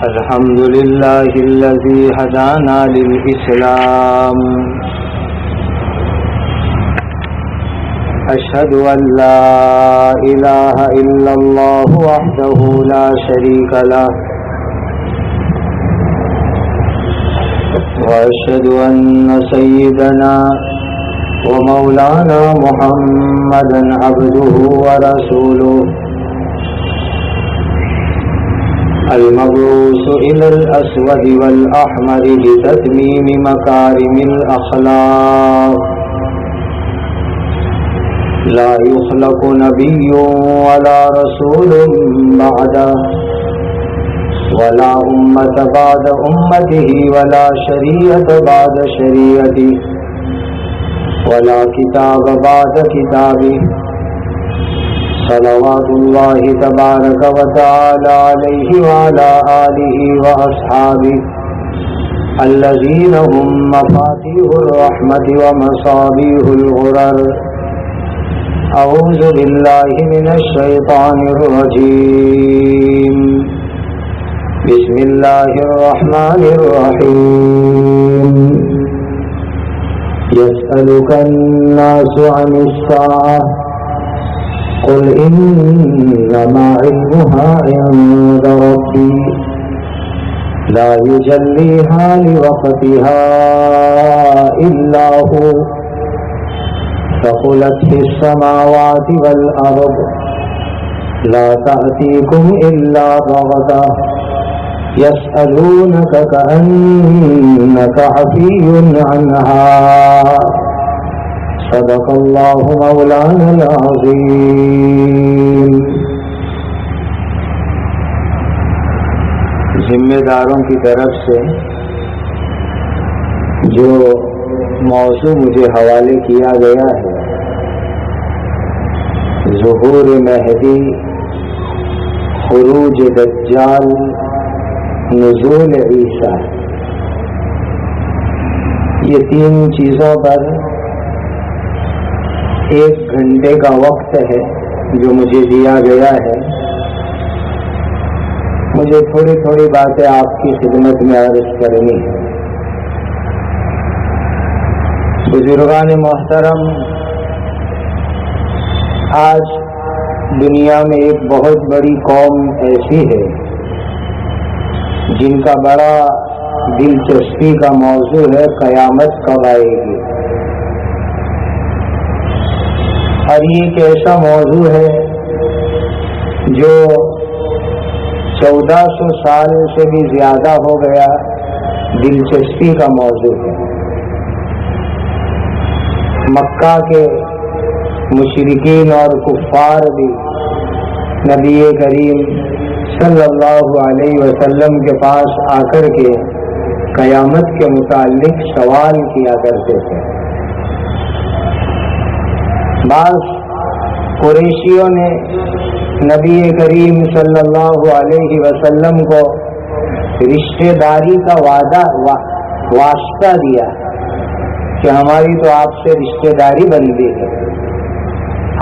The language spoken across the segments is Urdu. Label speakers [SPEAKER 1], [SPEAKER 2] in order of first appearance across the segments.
[SPEAKER 1] الحمد لله الذي هدانا للإسلام أشهد أن لا إله إلا الله وحده لا شريك له وأشهد أن سيدنا ومولانا محمدا عبده ورسوله المبعوث إلى الأسود والأحمر لتتميم مكارم الأخلاق لا يخلق نبي ولا رسول بعده ولا أمة بعد أمته ولا شريعة بعد شريعته ولا كتاب بعد كتابه صلوات الله تبارك وتعالى عليه وعلى آله وأصحابه الذين هم مفاتيح الرحمة ومصابيح الغرر أعوذ بالله من الشيطان الرجيم بسم الله الرحمن الرحيم يسألك الناس عن الساعة قل إنما علمها عند ربي لا يجليها لوقتها إلا هو ثقلت في السماوات والأرض لا تأتيكم إلا بغتة يسألونك كأنك حفي عنها صدق اللہ مولانا العظیم۔ ذمہ داروں کی طرف سے جو موضوع مجھے حوالے کیا گیا ہے، ظہور مہدی، خروج دجال، نزول عیسیٰ، یہ تین چیزوں پر 1 گھنٹے کا وقت ہے جو مجھے دیا گیا ہے۔ مجھے تھوڑی تھوڑی باتیں آپ کی خدمت میں عرض کرنی ہے۔ بزرگان محترم، آج دنیا میں ایک بہت بڑی قوم ایسی ہے جن کا بڑا دلچسپی کا موضوع ہے قیامت کب آئے گی، اور یہ ایک ایسا موضوع ہے جو 1400 سال سے بھی زیادہ ہو گیا دلچسپی کا موضوع ہے۔ مکہ کے مشرکین اور کفار بھی نبی کریم صلی اللہ علیہ وسلم کے پاس آ کر کے قیامت کے متعلق سوال کیا کرتے تھے۔ بعض قریشیوں نے نبی کریم صلی اللہ علیہ وسلم کو رشتہ داری کا واسطہ دیا کہ ہماری تو آپ سے رشتہ داری بنتی ہے،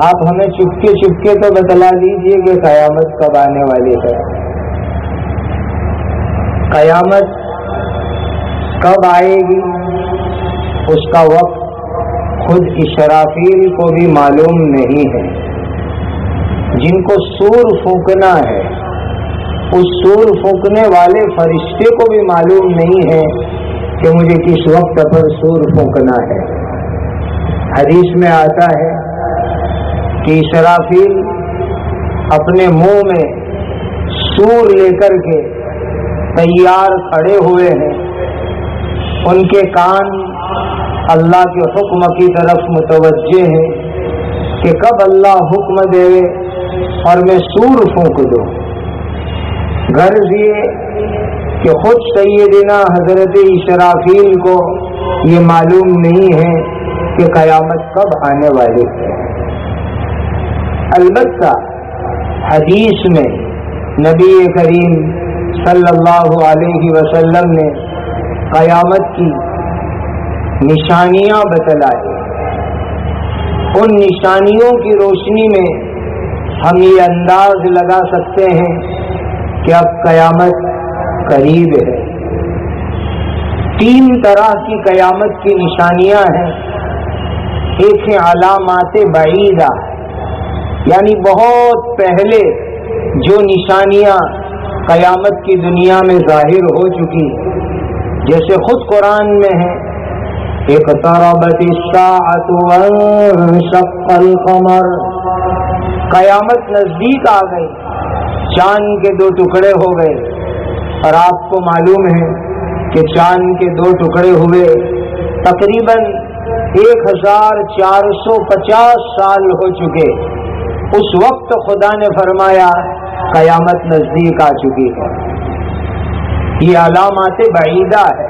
[SPEAKER 1] آپ ہمیں چپکے چپکے تو بتلا دیجئے کہ قیامت کب آنے والی ہے، قیامت کب آئے گی، اس کا وقت خود اسرافیل کو بھی معلوم نہیں ہے۔ جن کو سور پھونکنا ہے اس سور پھونکنے والے فرشتے کو بھی معلوم نہیں ہے کہ مجھے کس وقت پر سور پھونکنا ہے۔ حدیث میں آتا ہے کہ اسرافیل اپنے منہ میں سور لے کر کے تیار کھڑے ہوئے ہیں، ان کے کان اللہ کے حکم کی طرف متوجہ ہے کہ کب اللہ حکم دے اور میں سور پھونک دوں۔ غرض یہ کہ خود سیدنا حضرت اسرافیل کو یہ معلوم نہیں ہے کہ قیامت کب آنے والی ہے۔ البتہ حدیث میں نبی کریم صلی اللہ علیہ وسلم نے قیامت کی نشانیاں بتلائی۔ ان نشانیوں کی روشنی میں ہم یہ انداز لگا سکتے ہیں کہ اب قیامت قریب ہے۔ 3 طرح کی قیامت کی نشانیاں ہیں۔ ایک ہے علامات بعیدہ، یعنی بہت پہلے جو نشانیاں قیامت کی دنیا میں ظاہر ہو چکی، جیسے خود قرآن میں ہے اقتربت الساعۃ وانشق القمر، قیامت نزدیک آ گئی، چاند کے 2 ٹکڑے ہو گئے۔ اور آپ کو معلوم ہے کہ چاند کے 2 ٹکڑے ہوئے تقریباً 1450 سال ہو چکے۔ اس وقت خدا نے فرمایا قیامت نزدیک آ چکی ہے۔ یہ علامات بعیدہ ہے،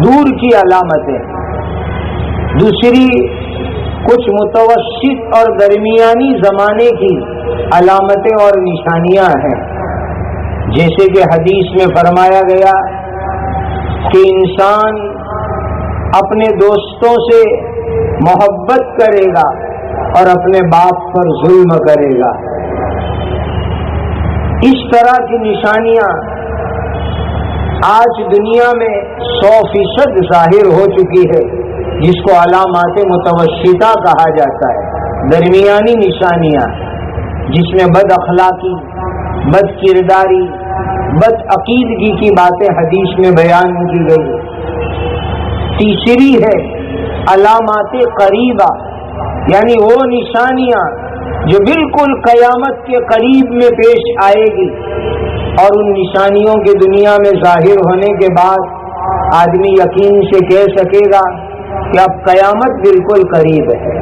[SPEAKER 1] دور کی علامتیں۔ دوسری کچھ متوسط اور درمیانی زمانے کی علامتیں اور نشانیاں ہیں، جیسے کہ حدیث میں فرمایا گیا کہ انسان اپنے دوستوں سے محبت کرے گا اور اپنے باپ پر ظلم کرے گا۔ اس طرح کی نشانیاں آج دنیا میں 100% ظاہر ہو چکی ہے، جس کو علامات متوسطہ کہا جاتا ہے، درمیانی نشانیاں، جس میں بد اخلاقی، بد کرداری، بد عقیدگی کی باتیں حدیث میں بیان کی گئی۔ تیسری ہے علامات قریبہ، یعنی وہ نشانیاں جو بالکل قیامت کے قریب میں پیش آئے گی، اور ان نشانیوں کے دنیا میں ظاہر ہونے کے بعد آدمی یقین سے کہہ سکے گا کہ اب قیامت بالکل قریب ہے۔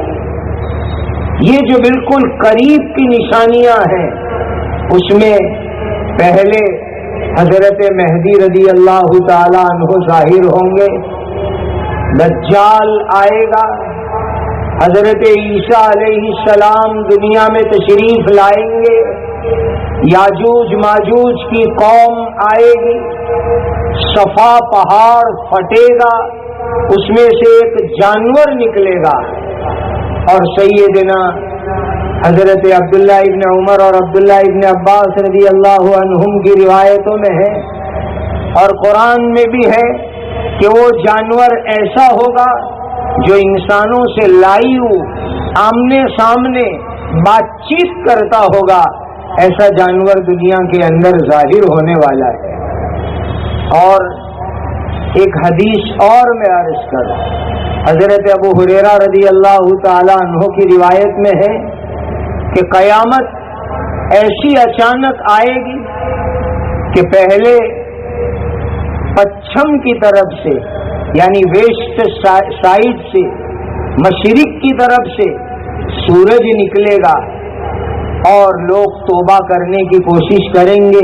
[SPEAKER 1] یہ جو بالکل قریب کی نشانیاں ہیں، اس میں پہلے حضرت مہدی رضی اللہ تعالی عنہ ظاہر ہوں گے، دجال آئے گا، حضرت عیسیٰ علیہ السلام دنیا میں تشریف لائیں گے، یاجوج ماجوج کی قوم آئے گی، صفا پہاڑ پھٹے گا، اس میں سے ایک جانور نکلے گا، اور سیدنا حضرت عبداللہ ابن عمر اور عبداللہ ابن عباس رضی اللہ عنہم کی روایتوں میں ہے اور قرآن میں بھی ہے کہ وہ جانور ایسا ہوگا جو انسانوں سے لائیو آمنے سامنے بات چیت کرتا ہوگا، ایسا جانور دنیا کے اندر ظاہر ہونے والا ہے۔ اور ایک حدیث اور میں عرض کروں، حضرت ابو ہریرہ رضی اللہ تعالی عنہ کی روایت میں ہے کہ قیامت ایسی اچانک آئے گی کہ پہلے پچھم کی طرف سے، یعنی ویسٹ سائڈ سے، مشرق کی طرف سے سورج نکلے گا اور لوگ توبہ کرنے کی کوشش کریں گے،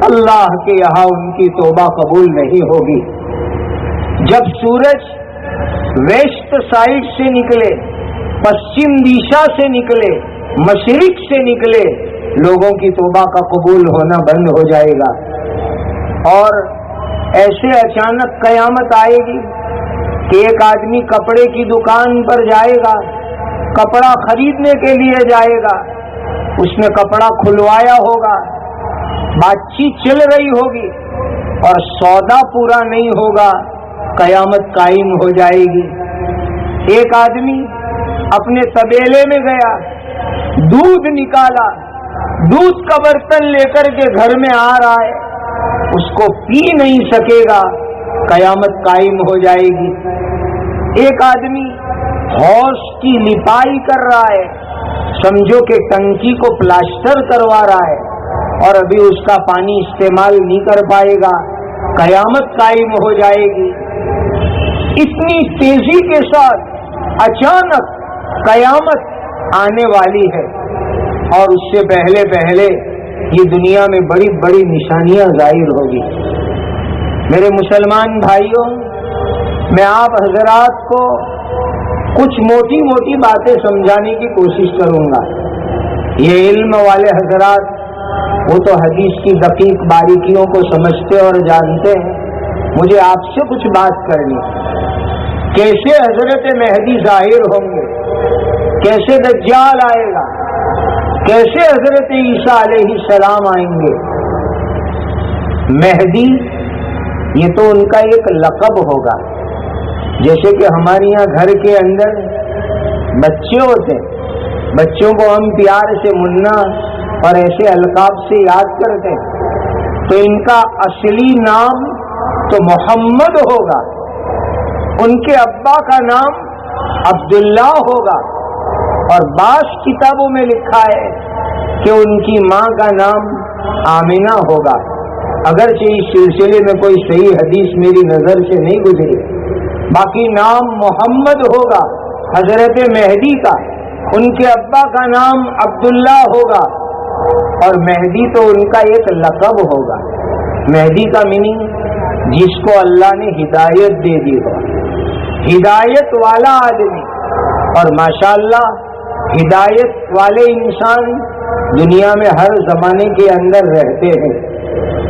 [SPEAKER 1] اللہ کے یہاں ان کی توبہ قبول نہیں ہوگی۔ جب سورج ویسٹ سائڈ سے نکلے، پشچم دشا سے نکلے، مشرق سے نکلے، لوگوں کی توبہ کا قبول ہونا بند ہو جائے گا۔ اور ایسے اچانک قیامت آئے گی کہ ایک آدمی کپڑے کی دکان پر جائے گا، کپڑا خریدنے کے لیے جائے گا، اس نے کپڑا کھلوایا ہوگا، بات چیت چل رہی ہوگی اور سودا پورا نہیں ہوگا، قیامت قائم ہو جائے گی۔ ایک آدمی اپنے طبیلے میں گیا، دودھ نکالا، دودھ کا برتن لے کر کے گھر میں آ رہا ہے، اس کو پی نہیں سکے گا، قیامت قائم ہو جائے گی۔ ایک آدمی حوض کی لپائی کر رہا ہے، سمجھو کہ ٹنکی کو پلاسٹر کروا رہا ہے اور ابھی اس کا پانی استعمال نہیں کر پائے گا، قیامت قائم ہو جائے گی۔ اتنی تیزی کے ساتھ اچانک قیامت آنے والی ہے، اور اس سے پہلے پہلے یہ دنیا میں بڑی بڑی نشانیاں ظاہر ہوگی۔ میرے مسلمان بھائیوں، میں آپ حضرات کو کچھ موٹی موٹی باتیں سمجھانے کی کوشش کروں گا۔ یہ علم والے حضرات وہ تو حدیث کی دقیق باریکیوں کو سمجھتے اور جانتے ہیں، مجھے آپ سے کچھ بات کرنی ہے۔ کیسے حضرت مہدی ظاہر ہوں گے، کیسے دجال آئے گا، کیسے حضرت عیسیٰ علیہ السلام آئیں گے۔ مہدی یہ تو ان کا ایک لقب ہوگا، جیسے کہ ہمارے یہاں گھر کے اندر بچے ہوتے ہیں، بچوں کو ہم پیار سے منا اور ایسے القاب سے یاد کرتے ہیں، تو ان کا اصلی نام تو محمد ہوگا، ان کے ابا کا نام عبداللہ ہوگا، اور بعض کتابوں میں لکھا ہے کہ ان کی ماں کا نام آمنہ ہوگا، اگرچہ اس سلسلے میں کوئی صحیح حدیث میری نظر سے نہیں گزری، باقی نام محمد ہوگا حضرت مہدی کا، ان کے ابا کا نام عبداللہ ہوگا، اور مہدی تو ان کا ایک لقب ہوگا۔ مہدی کا میننگ جس کو اللہ نے ہدایت دے دی ہو، ہدایت والا آدمی، اور ماشاءاللہ ہدایت والے انسان دنیا میں ہر زمانے کے اندر رہتے ہیں،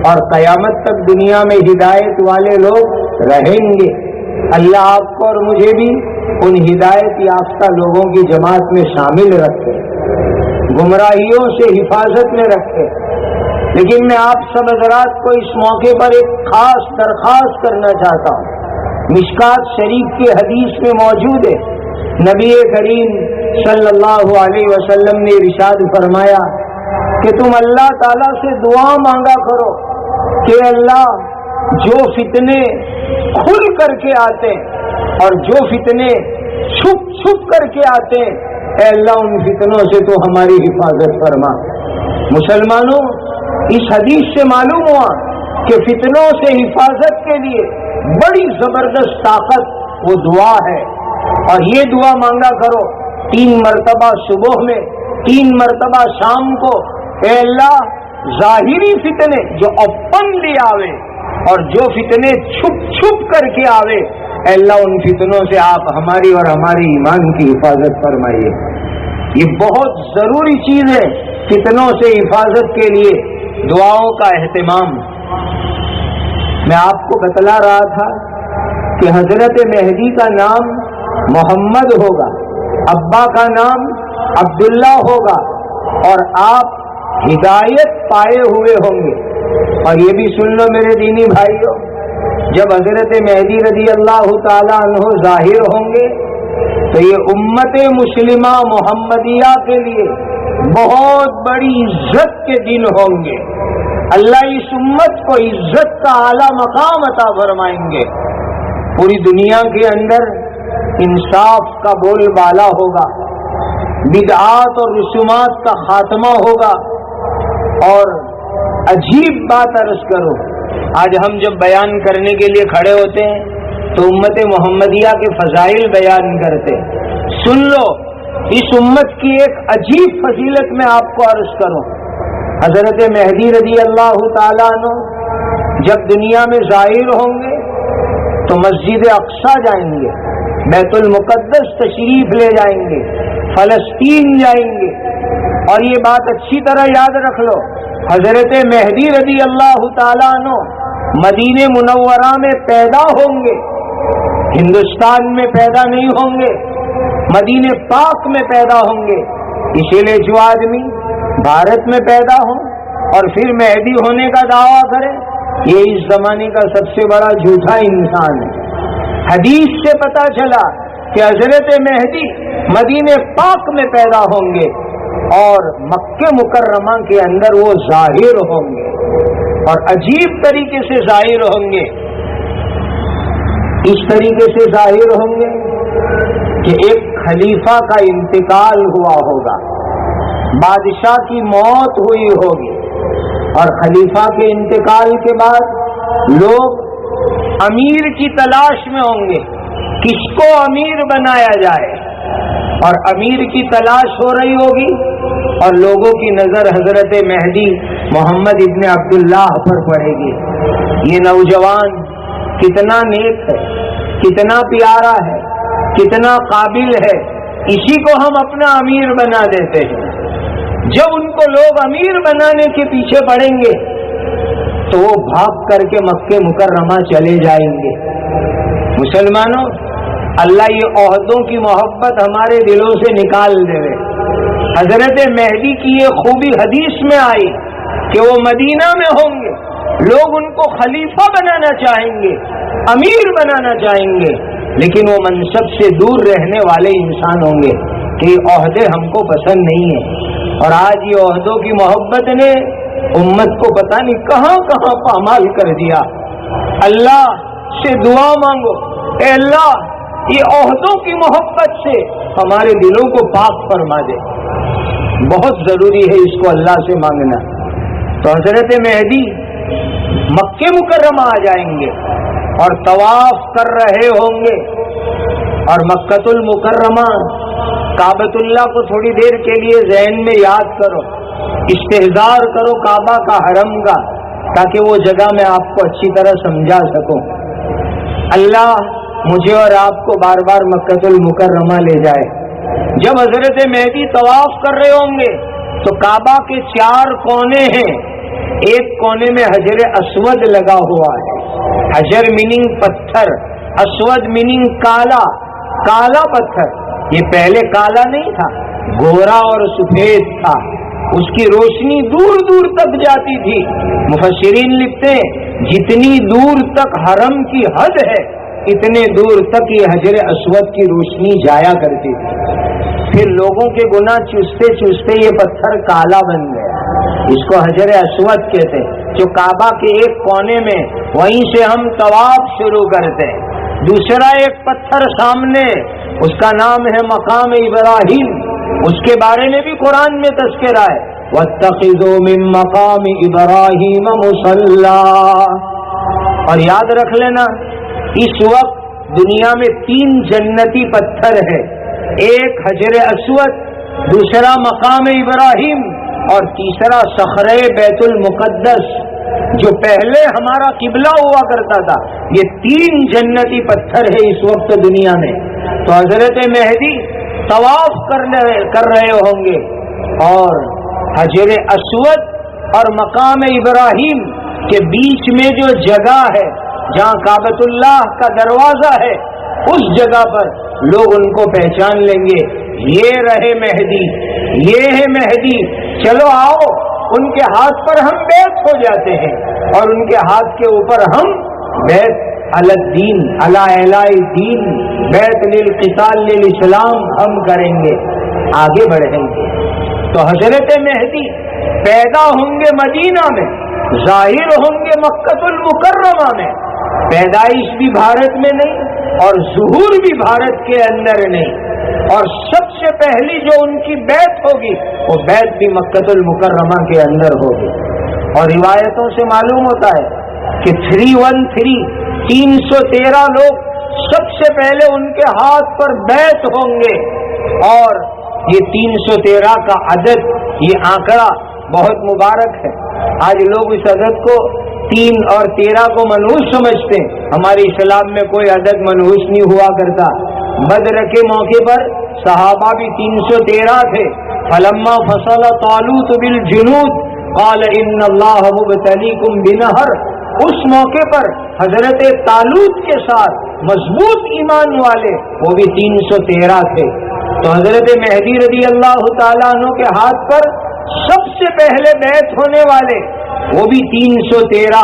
[SPEAKER 1] اور قیامت تک دنیا میں ہدایت والے لوگ رہیں گے۔ اللہ آپ کو اور مجھے بھی ان ہدایت یافتہ لوگوں کی جماعت میں شامل رکھے، گمراہیوں سے حفاظت میں رکھے۔ لیکن میں آپ سب حضرات کو اس موقع پر ایک خاص درخواست کرنا چاہتا ہوں۔ مشکات شریف کی حدیث میں موجود ہے، نبی کریم صلی اللہ علیہ وسلم نے ارشاد فرمایا کہ تم اللہ تعالیٰ سے دعا مانگا کرو کہ اللہ جو فتنے کھل کر کے آتے اور جو فتنے چھپ چھپ کر کے آتے، اے اللہ ان فتنوں سے تو ہماری حفاظت فرما۔ مسلمانوں، اس حدیث سے معلوم ہوا کہ فتنوں سے حفاظت کے لیے بڑی زبردست طاقت وہ دعا ہے، اور یہ دعا مانگا کرو 3 مرتبہ صبح میں، 3 مرتبہ شام کو۔ اے اللہ ظاہری فتنے جو اوپنلی آوے اور جو فتنے چھپ چھپ کر کے آوے، اے اللہ ان فتنوں سے آپ ہماری اور ہماری ایمان کی حفاظت فرمائیے۔ یہ بہت ضروری چیز ہے، فتنوں سے حفاظت کے لیے دعاؤں کا اہتمام۔ میں آپ کو بتلا رہا تھا کہ حضرت مہدی کا نام محمد ہوگا، ابا کا نام عبداللہ ہوگا، اور آپ ہدایت پائے ہوئے ہوں گے۔ اور یہ بھی سن لو میرے دینی بھائیوں، جب حضرت مہدی رضی اللہ تعالی عنہ ظاہر ہوں گے تو یہ امت مسلمہ محمدیہ کے لیے بہت بڑی عزت کے دن ہوں گے۔ اللہ اس امت کو عزت کا اعلیٰ مقام عطا فرمائیں گے۔ پوری دنیا کے اندر انصاف کا بول بالا ہوگا، بدعات اور رسومات کا خاتمہ ہوگا۔ اور عجیب بات عرض کرو، آج ہم جب بیان کرنے کے لیے کھڑے ہوتے ہیں تو امت محمدیہ کے فضائل بیان کرتے ہیں۔ سن لو، اس امت کی ایک عجیب فضیلت میں آپ کو عرض کروں۔ حضرت مہدی رضی اللہ تعالیٰ عنہ جب دنیا میں ظاہر ہوں گے تو مسجد اقصیٰ جائیں گے، بیت المقدس تشریف لے جائیں گے، فلسطین جائیں گے۔ اور یہ بات اچھی طرح یاد رکھ لو، حضرت مہدی رضی اللہ تعالیٰ عنہ مدینہ منورہ میں پیدا ہوں گے، ہندوستان میں پیدا نہیں ہوں گے، مدینہ پاک میں پیدا ہوں گے۔ اسی لیے جو آدمی بھارت میں پیدا ہوں اور پھر مہدی ہونے کا دعویٰ کرے، یہ اس زمانے کا سب سے بڑا جھوٹا انسان ہے۔ حدیث سے پتہ چلا کہ حضرت مہدی مدینہ پاک میں پیدا ہوں گے اور مکہ مکرمہ کے اندر وہ ظاہر ہوں گے، اور عجیب طریقے سے ظاہر ہوں گے۔ اس طریقے سے ظاہر ہوں گے کہ ایک خلیفہ کا انتقال ہوا ہوگا، بادشاہ کی موت ہوئی ہوگی، اور خلیفہ کے انتقال کے بعد لوگ امیر کی تلاش میں ہوں گے، کس کو امیر بنایا جائے، اور امیر کی تلاش ہو رہی ہوگی، اور لوگوں کی نظر حضرت مہدی محمد ابن عبداللہ پر پڑے گی۔ یہ نوجوان کتنا نیک ہے، کتنا پیارا ہے، کتنا قابل ہے، اسی کو ہم اپنا امیر بنا دیتے ہیں۔ جب ان کو لوگ امیر بنانے کے پیچھے پڑیں گے تو وہ بھاگ کر کے مکہ مکرمہ چلے جائیں گے۔ مسلمانوں، اللہ یہ عہدوں کی محبت ہمارے دلوں سے نکال دے۔ حضرت مہدی کی یہ خوبی حدیث میں آئی کہ وہ مدینہ میں ہوں گے، لوگ ان کو خلیفہ بنانا چاہیں گے، امیر بنانا چاہیں گے، لیکن وہ منصب سے دور رہنے والے انسان ہوں گے کہ عہدے ہم کو پسند نہیں ہیں۔ اور آج یہ عہدوں کی محبت نے امت کو پتہ نہیں کہاں کہاں پامال کر دیا۔ اللہ سے دعا مانگو، اے اللہ یہ عہدوں کی محبت سے ہمارے دلوں کو پاک فرما دے۔ بہت ضروری ہے اس کو اللہ سے مانگنا۔ تو حضرت مہدی مکہ مکرمہ آ جائیں گے اور طواف کر رہے ہوں گے، اور مکۃ المکرمہ کعبۃ اللہ کو تھوڑی دیر کے لیے ذہن میں یاد کرو، استحضار کرو کعبہ کا حرم کا، تاکہ وہ جگہ میں آپ کو اچھی طرح سمجھا سکوں۔ اللہ مجھے اور آپ کو بار بار مکۃ المکرمہ لے جائے۔ جب حضرت مہدی طواف کر رہے ہوں گے تو کعبہ کے 4 کونے ہیں، ایک کونے میں حجر اسود لگا ہوا ہے۔ حجر میننگ پتھر، اسود میننگ کالا، کالا پتھر۔ یہ پہلے کالا نہیں تھا، گورا اور سفید تھا، اس کی روشنی دور دور تک جاتی تھی۔ مفسرین لکھتے ہیں جتنی دور تک حرم کی حد ہے اتنے دور تک یہ حجر اسود کی روشنی جایا کرتی تھی۔ پھر لوگوں کے گناہ چوستے چوستے یہ پتھر کالا بن گیا، اس کو حجر اسود کہتے ہیں، جو کعبہ کے ایک کونے میں، وہیں سے ہم طواف شروع کرتے ہیں۔ دوسرا ایک پتھر سامنے، اس کا نام ہے مقام ابراہیم، اس کے بارے میں بھی قرآن میں تذکرہ ہے، وَاتَّخِذُوا مِن مَّقَامِ إِبْرَاهِيمَ مُصَلًّى۔ اور یاد رکھ لینا اس وقت دنیا میں 3 جنتی پتھر ہے، ایک حجر اسود، دوسرا مقام ابراہیم، اور تیسرا صخرہ بیت المقدس جو پہلے ہمارا قبلہ ہوا کرتا تھا۔ یہ 3 جنتی پتھر ہے اس وقت دنیا میں۔ تو حضرت مہدی طواف کر رہے ہوں گے، اور حجر اسود اور مقام ابراہیم کے بیچ میں جو جگہ ہے جہاں کعبۃ اللہ کا دروازہ ہے، اس جگہ پر لوگ ان کو پہچان لیں گے، یہ رہے مہدی، یہ ہے مہدی، چلو آؤ۔ ان کے ہاتھ پر ہم بیعت ہو جاتے ہیں، اور ان کے ہاتھ کے اوپر ہم بیعت علی الدین، علی اعلاء الدین، بیعت للقتال للاسلام ہم کریں گے، آگے بڑھیں گے۔ تو حضرت مہدی پیدا ہوں گے مدینہ میں، ظاہر ہوں گے مکۃ المکرمہ میں، پیدائش بھی بھارت میں نہیں اور ظہور بھی بھارت کے اندر نہیں، اور سب سے پہلی جو ان کی بیعت ہوگی وہ بیعت بھی مکۃ المکرمہ کے اندر ہوگی۔ اور روایتوں سے معلوم ہوتا ہے کہ 313 لوگ سب سے پہلے ان کے ہاتھ پر بیعت ہوں گے، اور یہ 313 کا عدد، یہ آنکڑا بہت مبارک ہے۔ آج لوگ اس عدد کو 3 اور 13 کو منحوس سمجھتے ہیں، ہمارے اسلام میں کوئی عدد منحوس نہیں ہوا کرتا۔ بدر کے موقع پر صحابہ بھی 313 تھے۔ فلما فصل طالوت بالجنود قال ان اللہ مبتلیکم بنہر، اس موقع پر حضرت طالوت کے ساتھ مضبوط ایمان والے وہ بھی 313 تھے۔ تو حضرت مہدی رضی اللہ تعالیٰ عنہ کے ہاتھ پر سب سے پہلے بیعت ہونے والے وہ بھی 313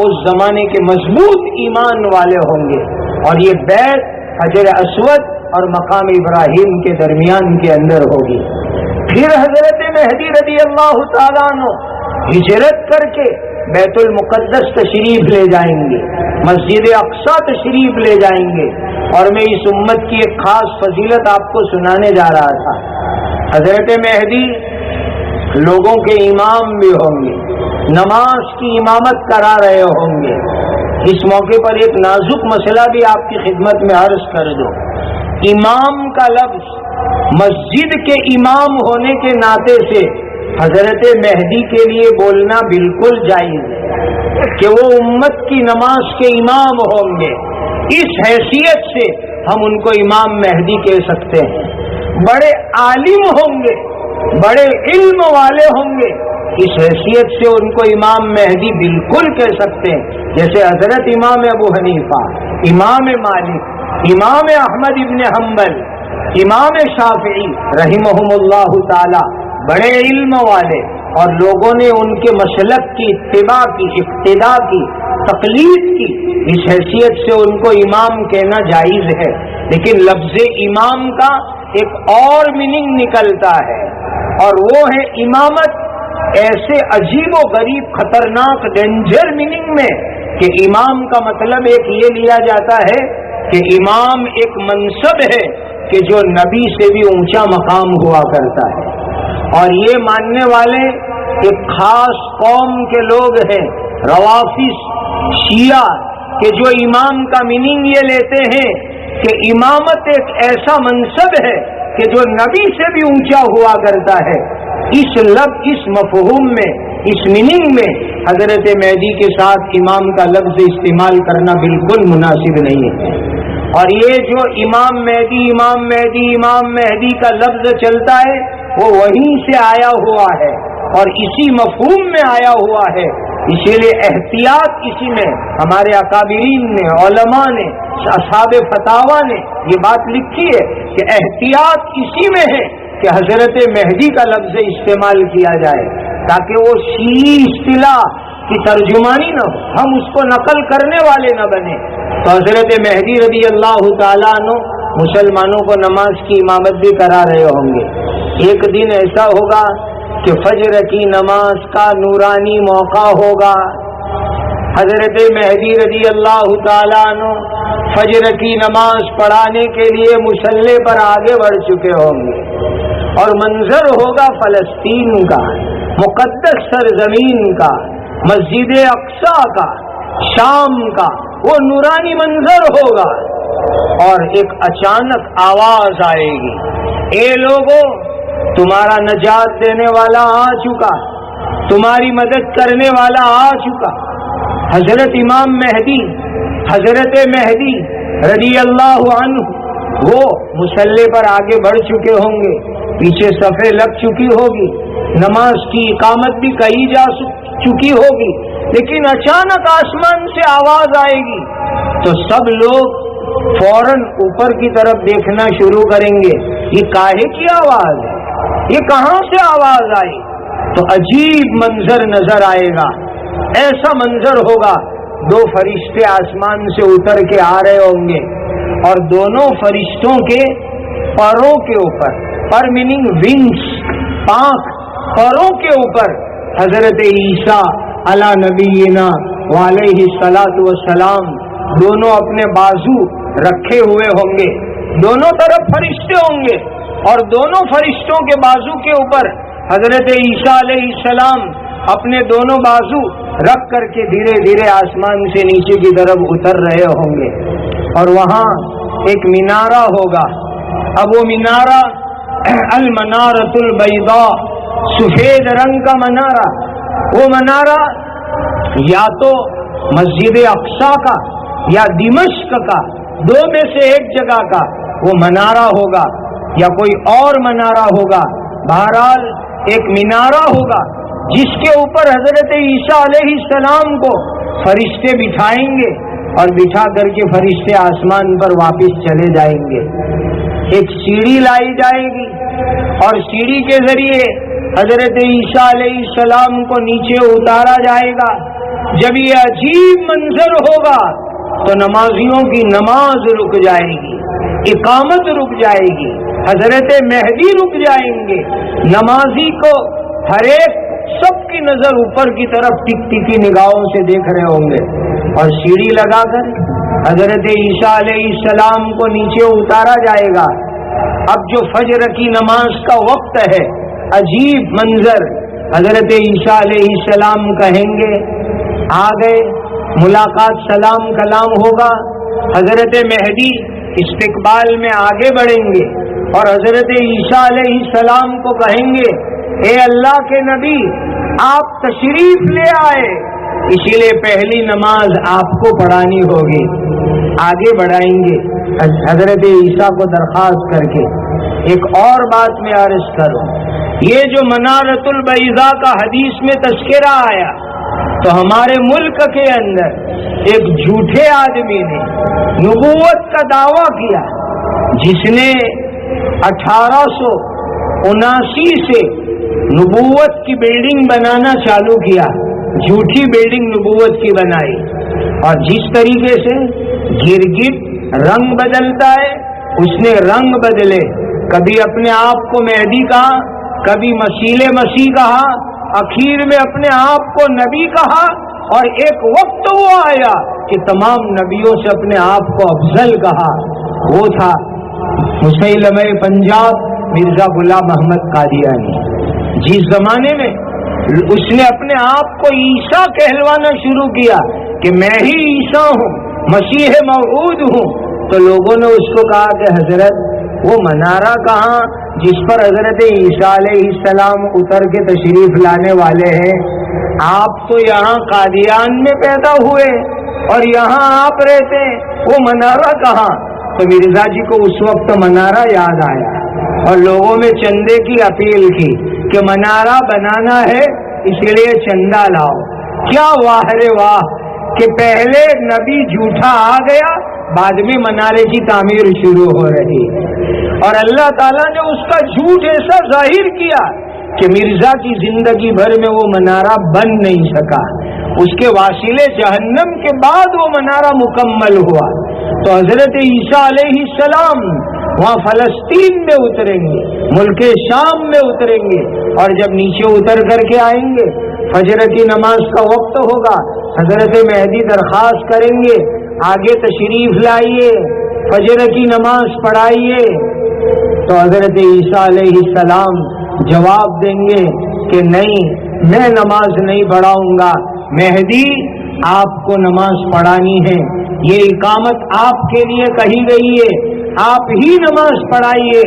[SPEAKER 1] اس زمانے کے مضبوط ایمان والے ہوں گے، اور یہ بیعت حجر اسود اور مقام ابراہیم کے درمیان کے اندر ہوگی۔ پھر حضرت مہدی رضی اللہ تعالیٰ عنہ ہجرت کر کے بیت المقدس تشریف لے جائیں گے، مسجد اقصی تشریف لے جائیں گے۔ اور میں اس امت کی ایک خاص فضیلت آپ کو سنانے جا رہا تھا۔ حضرت مہدی لوگوں کے امام بھی ہوں گے، نماز کی امامت کرا رہے ہوں گے۔ اس موقع پر ایک نازک مسئلہ بھی آپ کی خدمت میں عرض کر دو۔ امام کا لفظ مسجد کے امام ہونے کے ناطے سے حضرت مہدی کے لیے بولنا بالکل جائز ہے کہ وہ امت کی نماز کے امام ہوں گے۔ اس حیثیت سے ہم ان کو امام مہدی کہہ سکتے ہیں۔ بڑے عالم ہوں گے، بڑے علم والے ہوں گے، اس حیثیت سے ان کو امام مہدی بالکل کہہ سکتے ہیں۔ جیسے حضرت امام ابو حنیفہ، امام مالک، امام احمد ابن حنبل، امام شافعی رحمہم اللہ تعالی، بڑے علم والے، اور لوگوں نے ان کے مسلک کی اتباع کی، اقتداء کی، تقلید کی، اس حیثیت سے ان کو امام کہنا جائز ہے۔ لیکن لفظ امام کا ایک اور میننگ نکلتا ہے، اور وہ ہے امامت ایسے عجیب و غریب خطرناک ڈینجر میننگ میں کہ امام کا مطلب ایک یہ لیا جاتا ہے کہ امام ایک منصب ہے کہ جو نبی سے بھی اونچا مقام ہوا کرتا ہے، اور یہ ماننے والے ایک خاص قوم کے لوگ ہیں، روافض، شیعہ، کہ جو امام کا میننگ یہ لیتے ہیں کہ امامت ایک ایسا منصب ہے کہ جو نبی سے بھی اونچا ہوا کرتا ہے۔ اس مفہوم میں، اس میننگ میں حضرت مہدی کے ساتھ امام کا لفظ استعمال کرنا بالکل مناسب نہیں ہے۔ اور یہ جو امام مہدی، امام مہدی، امام مہدی کا لفظ چلتا ہے وہ وہیں سے آیا ہوا ہے اور اسی مفہوم میں آیا ہوا ہے۔ اسی لیے احتیاط اسی میں ہمارے اکابرین نے، علماء نے، اصحاب فتاوی نے یہ بات لکھی ہے کہ احتیاط اسی میں ہے کہ حضرت مہدی کا لفظ استعمال کیا جائے تاکہ وہ شیعی اصطلاح کی ترجمانی نہ ہو، ہم اس کو نقل کرنے والے نہ بنے۔ تو حضرت مہدی رضی اللہ تعالیٰ عنہ مسلمانوں کو نماز کی امامت بھی کرا رہے ہوں گے۔ ایک دن ایسا ہوگا کہ فجر کی نماز کا نورانی موقع ہوگا، حضرت مہدی رضی اللہ تعالیٰ عنہ فجر کی نماز پڑھانے کے لیے مصلی پر آگے بڑھ چکے ہوں گے، اور منظر ہوگا فلسطین کا، مقدس سرزمین کا، مسجد اقصی کا، شام کا، وہ نورانی منظر ہوگا، اور ایک اچانک آواز آئے گی، اے لوگوں، تمہارا نجات دینے والا آ چکا، تمہاری مدد کرنے والا آ چکا۔ حضرت امام مہدی، حضرت مہدی رضی اللہ عنہ وہ مصلی پر آگے بڑھ چکے ہوں گے، پیچھے صفیں لگ چکی ہوگی، نماز کی اقامت بھی کہی جا چکی ہوگی، لیکن اچانک آسمان سے آواز آئے گی تو سب لوگ فوراً اوپر کی طرف دیکھنا شروع کریں گے، یہ کاہے کی آواز ہے، یہ کہاں سے آواز آئی؟ تو عجیب منظر نظر آئے گا، ایسا منظر ہوگا، دو فرشتے آسمان سے اتر کے آ رہے ہوں گے، اور دونوں فرشتوں کے پروں کے اوپر، پر میننگ ونگس، پانکھ، پروں کے اوپر حضرت عیسیٰ علی نبینا وعلیہ الصلاۃ والسلام دونوں اپنے بازو رکھے ہوئے ہوں گے، دونوں طرف فرشتے ہوں گے، اور دونوں فرشتوں کے بازو کے اوپر حضرت عیسیٰ علیہ السلام اپنے دونوں بازو رکھ کر کے دھیرے دھیرے آسمان سے نیچے کی طرف اتر رہے ہوں گے، اور وہاں ایک مینارہ ہوگا۔ اب وہ مینارہ المنارۃ البیضاء، سفید رنگ کا منارہ، وہ منارہ یا تو مسجد اقصی کا یا دمشق کا، دو میں سے ایک جگہ کا وہ منارہ ہوگا، یا کوئی اور منارہ ہوگا، بہرحال ایک مینارہ ہوگا جس کے اوپر حضرت عیسیٰ علیہ السلام کو فرشتے بٹھائیں گے، اور بٹھا کر کے فرشتے آسمان پر واپس چلے جائیں گے۔ ایک سیڑھی لائی جائے گی، اور سیڑھی کے ذریعے حضرت عیسیٰ علیہ السلام کو نیچے اتارا جائے گا۔ جب یہ عجیب منظر ہوگا تو نمازیوں کی نماز رک جائے گی، اقامت رک جائے گی، حضرت مہدی رک جائیں گے، نمازی کو ہر ایک سب کی نظر اوپر کی طرف ٹک ٹکی نگاہوں سے دیکھ رہے ہوں گے، اور سیڑھی لگا کر حضرت عیسیٰ علیہ السلام کو نیچے اتارا جائے گا۔ اب جو فجر کی نماز کا وقت ہے، عجیب منظر، حضرت عیسیٰ علیہ السلام کہیں گے آ گئے، ملاقات سلام کلام ہوگا، حضرت مہدی استقبال میں آگے بڑھیں گے، اور حضرت عیسیٰ علیہ السلام کو کہیں گے اے اللہ کے نبی آپ تشریف لے آئے، اسی لیے پہلی نماز آپ کو پڑھانی ہوگی۔ آگے بڑھائیں گے حضرت عیسیٰ کو درخواست کر کے۔ ایک اور بات میں عرض کروں، یہ جو منارۃ البیضاء کا حدیث میں تذکرہ آیا، تو ہمارے ملک کے اندر ایک جھوٹے آدمی نے نبوت کا دعویٰ کیا، جس نے 1879 سے نبوت کی بلڈنگ بنانا چالو کیا، جھوٹی بلڈنگ نبوت کی بنائی، اور جس طریقے سے گرگٹ رنگ بدلتا ہے اس نے رنگ بدلے، کبھی اپنے آپ کو مہدی کہا، کبھی مسیح کہا، اخیر میں اپنے آپ کو نبی کہا، اور ایک وقت وہ آیا کہ تمام نبیوں سے اپنے آپ کو افضل کہا، وہ تھا مسیلمہ پنجاب مرزا غلام محمد قادیانی۔ جس زمانے میں اس نے اپنے آپ کو عیسیٰ کہلوانا شروع کیا کہ میں ہی عیسیٰ ہوں، مسیح موعود ہوں، تو لوگوں نے اس کو کہا کہ حضرت وہ منارہ کہاں جس پر حضرت عیسیٰ علیہ السلام اتر کے تشریف لانے والے ہیں؟ آپ تو یہاں قادیان میں پیدا ہوئے اور یہاں آپ رہتے ہیں، وہ منارہ کہاں؟ تو مرزا جی کو اس وقت منارہ یاد آیا اور لوگوں میں چندے کی اپیل کی کہ منارہ بنانا ہے اس لیے چندہ لاؤ۔ کیا واہ رے واہ کہ پہلے نبی جھوٹا آ گیا، بعد میں منارے کی تعمیر شروع ہو رہی، اور اللہ تعالیٰ نے اس کا جھوٹ ایسا ظاہر کیا کہ مرزا کی زندگی بھر میں وہ منارہ بن نہیں سکا، اس کے واسطے جہنم کے بعد وہ منارہ مکمل ہوا۔ تو حضرت عیسیٰ علیہ السلام وہاں فلسطین میں اتریں گے، ملک شام میں اتریں گے، اور جب نیچے اتر کر کے آئیں گے فجر کی نماز کا وقت ہوگا، حضرت مہدی درخواست کریں گے آگے تشریف لائیے، فجر کی نماز پڑھائیے، تو حضرت عیسیٰ علیہ السلام جواب دیں گے کہ نہیں، میں نماز نہیں پڑھاؤں گا، مہدی آپ کو نماز پڑھانی ہے، یہ اقامت آپ کے لیے کہی گئی ہے، آپ ہی نماز پڑھائیے۔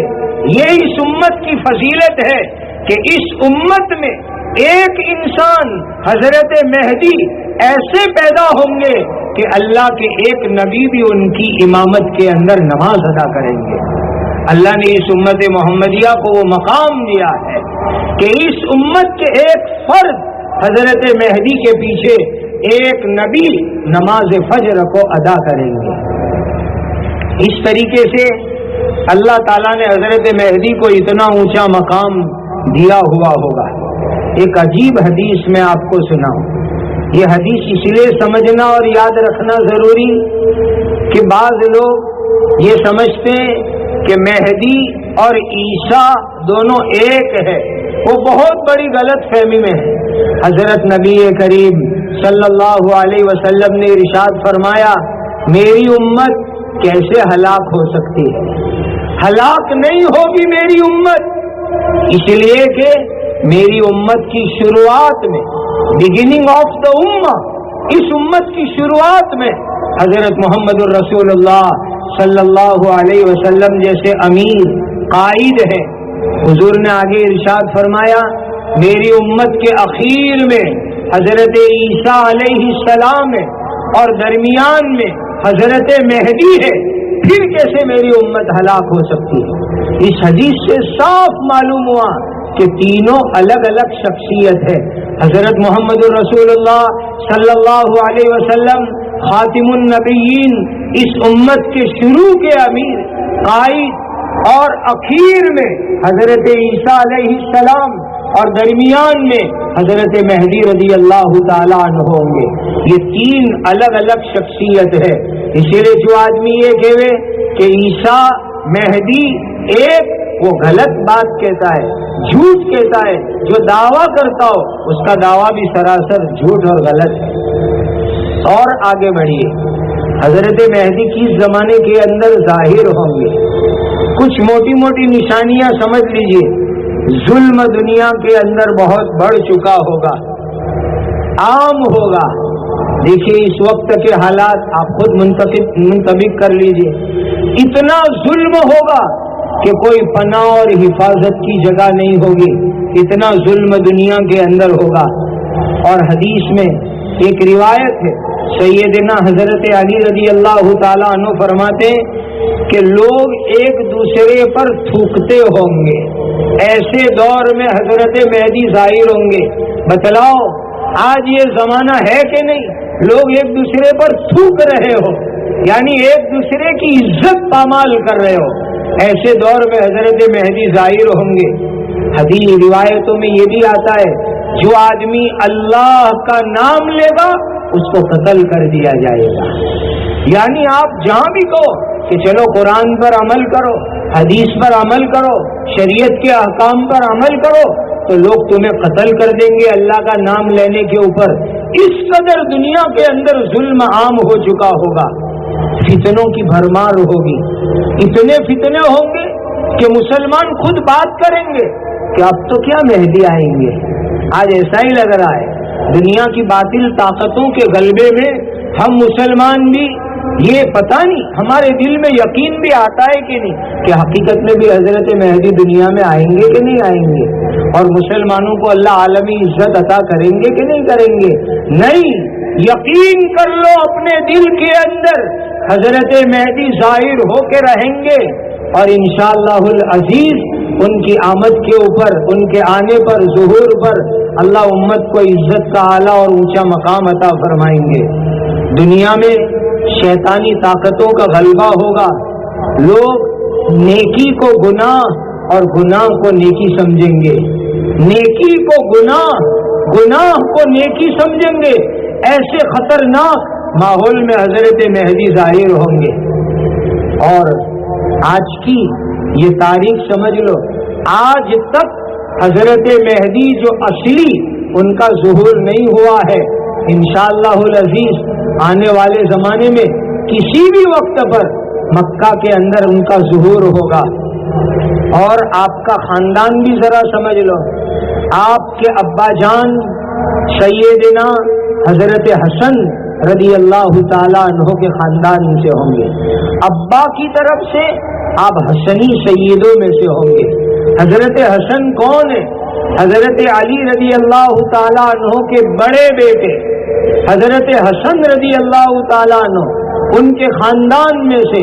[SPEAKER 1] یہ اس امت کی فضیلت ہے کہ اس امت میں ایک انسان حضرت مہدی ایسے پیدا ہوں گے کہ اللہ کے ایک نبی بھی ان کی امامت کے اندر نماز ادا کریں گے۔ اللہ نے اس امت محمدیہ کو وہ مقام دیا ہے کہ اس امت کے ایک فرد حضرت مہدی کے پیچھے ایک نبی نماز فجر کو ادا کریں گے۔ اس طریقے سے اللہ تعالیٰ نے حضرت مہدی کو اتنا اونچا مقام دیا ہوا ہوگا۔ ایک عجیب حدیث میں آپ کو سناؤں، یہ حدیث اس لیے سمجھنا اور یاد رکھنا ضروری کہ بعض لوگ یہ سمجھتے ہیں کہ مہدی اور عیسیٰ دونوں ایک ہے، وہ بہت بڑی غلط فہمی میں ہے۔ حضرت نبی کریم صلی اللہ علیہ وسلم نے ارشاد فرمایا، میری امت کیسے ہلاک ہو سکتی ہے؟ ہلاک نہیں ہوگی میری امت، اس لیے کہ میری امت کی شروعات میں، بگننگ آف دا امہ، اس امت کی شروعات میں حضرت محمد الرسول اللہ صلی اللہ علیہ وسلم جیسے امیر قائد ہیں۔ حضور نے آگے ارشاد فرمایا، میری امت کے اخیر میں حضرت عیسیٰ علیہ السلام ہے اور درمیان میں حضرت مہدی ہے، پھر کیسے میری امت ہلاک ہو سکتی ہے؟ اس حدیث سے صاف معلوم ہوا کہ تینوں الگ الگ شخصیت ہے۔ حضرت محمد الرسول اللہ صلی اللہ علیہ وسلم خاتم النبیین، اس امت کے شروع کے امیر قائد، اور اخیر میں حضرت عیسیٰ علیہ السلام، اور درمیان میں حضرت مہدی رضی اللہ تعالیٰ عنہ ہوں گے۔ یہ تین الگ الگ شخصیت ہے۔ اسی لیے جو آدمی یہ کہے کہ عیسیٰ مہدی ایک، وہ غلط بات کہتا ہے، جھوٹ کہتا ہے۔ جو دعویٰ کرتا ہو اس کا دعویٰ بھی سراسر جھوٹ اور غلط ہے۔ اور آگے بڑھیے، حضرت مہدی کس زمانے کے اندر ظاہر ہوں گے؟ کچھ موٹی موٹی نشانیاں سمجھ لیجئے۔ ظلم دنیا کے اندر بہت بڑھ چکا ہوگا، عام ہوگا۔ دیکھیے اس وقت کے حالات آپ خود منطبق کر لیجئے، اتنا ظلم ہوگا کہ کوئی پناہ اور حفاظت کی جگہ نہیں ہوگی، اتنا ظلم دنیا کے اندر ہوگا۔ اور حدیث میں ایک روایت ہے، سیدنا حضرت علی رضی اللہ تعالیٰ عنہ فرماتے کہ لوگ ایک دوسرے پر تھوکتے ہوں گے، ایسے دور میں حضرت مہدی ظاہر ہوں گے۔ بتلاؤ آج یہ زمانہ ہے کہ نہیں؟ لوگ ایک دوسرے پر تھوک رہے ہو، یعنی ایک دوسرے کی عزت پامال کر رہے ہو، ایسے دور میں حضرت مہدی ظاہر ہوں گے۔ حدیث روایتوں میں یہ بھی آتا ہے جو آدمی اللہ کا نام لے گا اس کو قتل کر دیا جائے گا. یعنی آپ جہاں بھی کہو کہ چلو قرآن پر عمل کرو، حدیث پر عمل کرو، شریعت کے احکام پر عمل کرو، تو لوگ تمہیں قتل کر دیں گے اللہ کا نام لینے کے اوپر. اس قدر دنیا کے اندر ظلم عام ہو چکا ہوگا، فتنوں کی بھرمار ہوگی، اتنے فتنے ہوں گے کہ مسلمان خود بات کریں گے کہ اب تو کیا مہدی آئیں گے. آج ایسا ہی لگ رہا ہے دنیا کی باطل طاقتوں کے غلبے میں ہم مسلمان بھی، یہ پتہ نہیں ہمارے دل میں یقین بھی آتا ہے کہ نہیں کہ حقیقت میں بھی حضرت مہدی دنیا میں آئیں گے کہ نہیں آئیں گے، اور مسلمانوں کو اللہ عالمی عزت عطا کریں گے کہ نہیں کریں گے. نہیں، یقین کر لو اپنے دل کے اندر حضرت مہدی ظاہر ہو کے رہیں گے، اور انشاءاللہ العزیز ان کی آمد کے اوپر، ان کے آنے پر، ظہور پر اللہ امت کو عزت کا اعلیٰ اور اونچا مقام عطا فرمائیں گے. دنیا میں شیطانی طاقتوں کا غلبہ ہوگا، لوگ نیکی کو گناہ اور گناہ کو نیکی سمجھیں گے، نیکی کو گناہ، گناہ کو نیکی سمجھیں گے. ایسے خطرناک ماحول میں حضرت مہدی ظاہر ہوں گے. اور آج کی یہ تاریخ سمجھ لو، آج تک حضرت مہدی جو اصلی ان کا ظہور نہیں ہوا ہے. انشاءاللہ العزیز آنے والے زمانے میں کسی بھی وقت پر مکہ کے اندر ان کا ظہور ہوگا. اور آپ کا خاندان بھی ذرا سمجھ لو، آپ کے ابا جان سیدنا حضرت حسن رضی اللہ تعالیٰ عنہ کے خاندان سے ہوں گے. ابا کی طرف سے آپ حسنی سیدوں میں سے ہوں گے. حضرت حسن کون ہے؟ حضرت علی رضی اللہ تعالیٰ عنہ کے بڑے بیٹے حضرت حسن رضی اللہ تعالیٰ عنہ، ان کے خاندان میں سے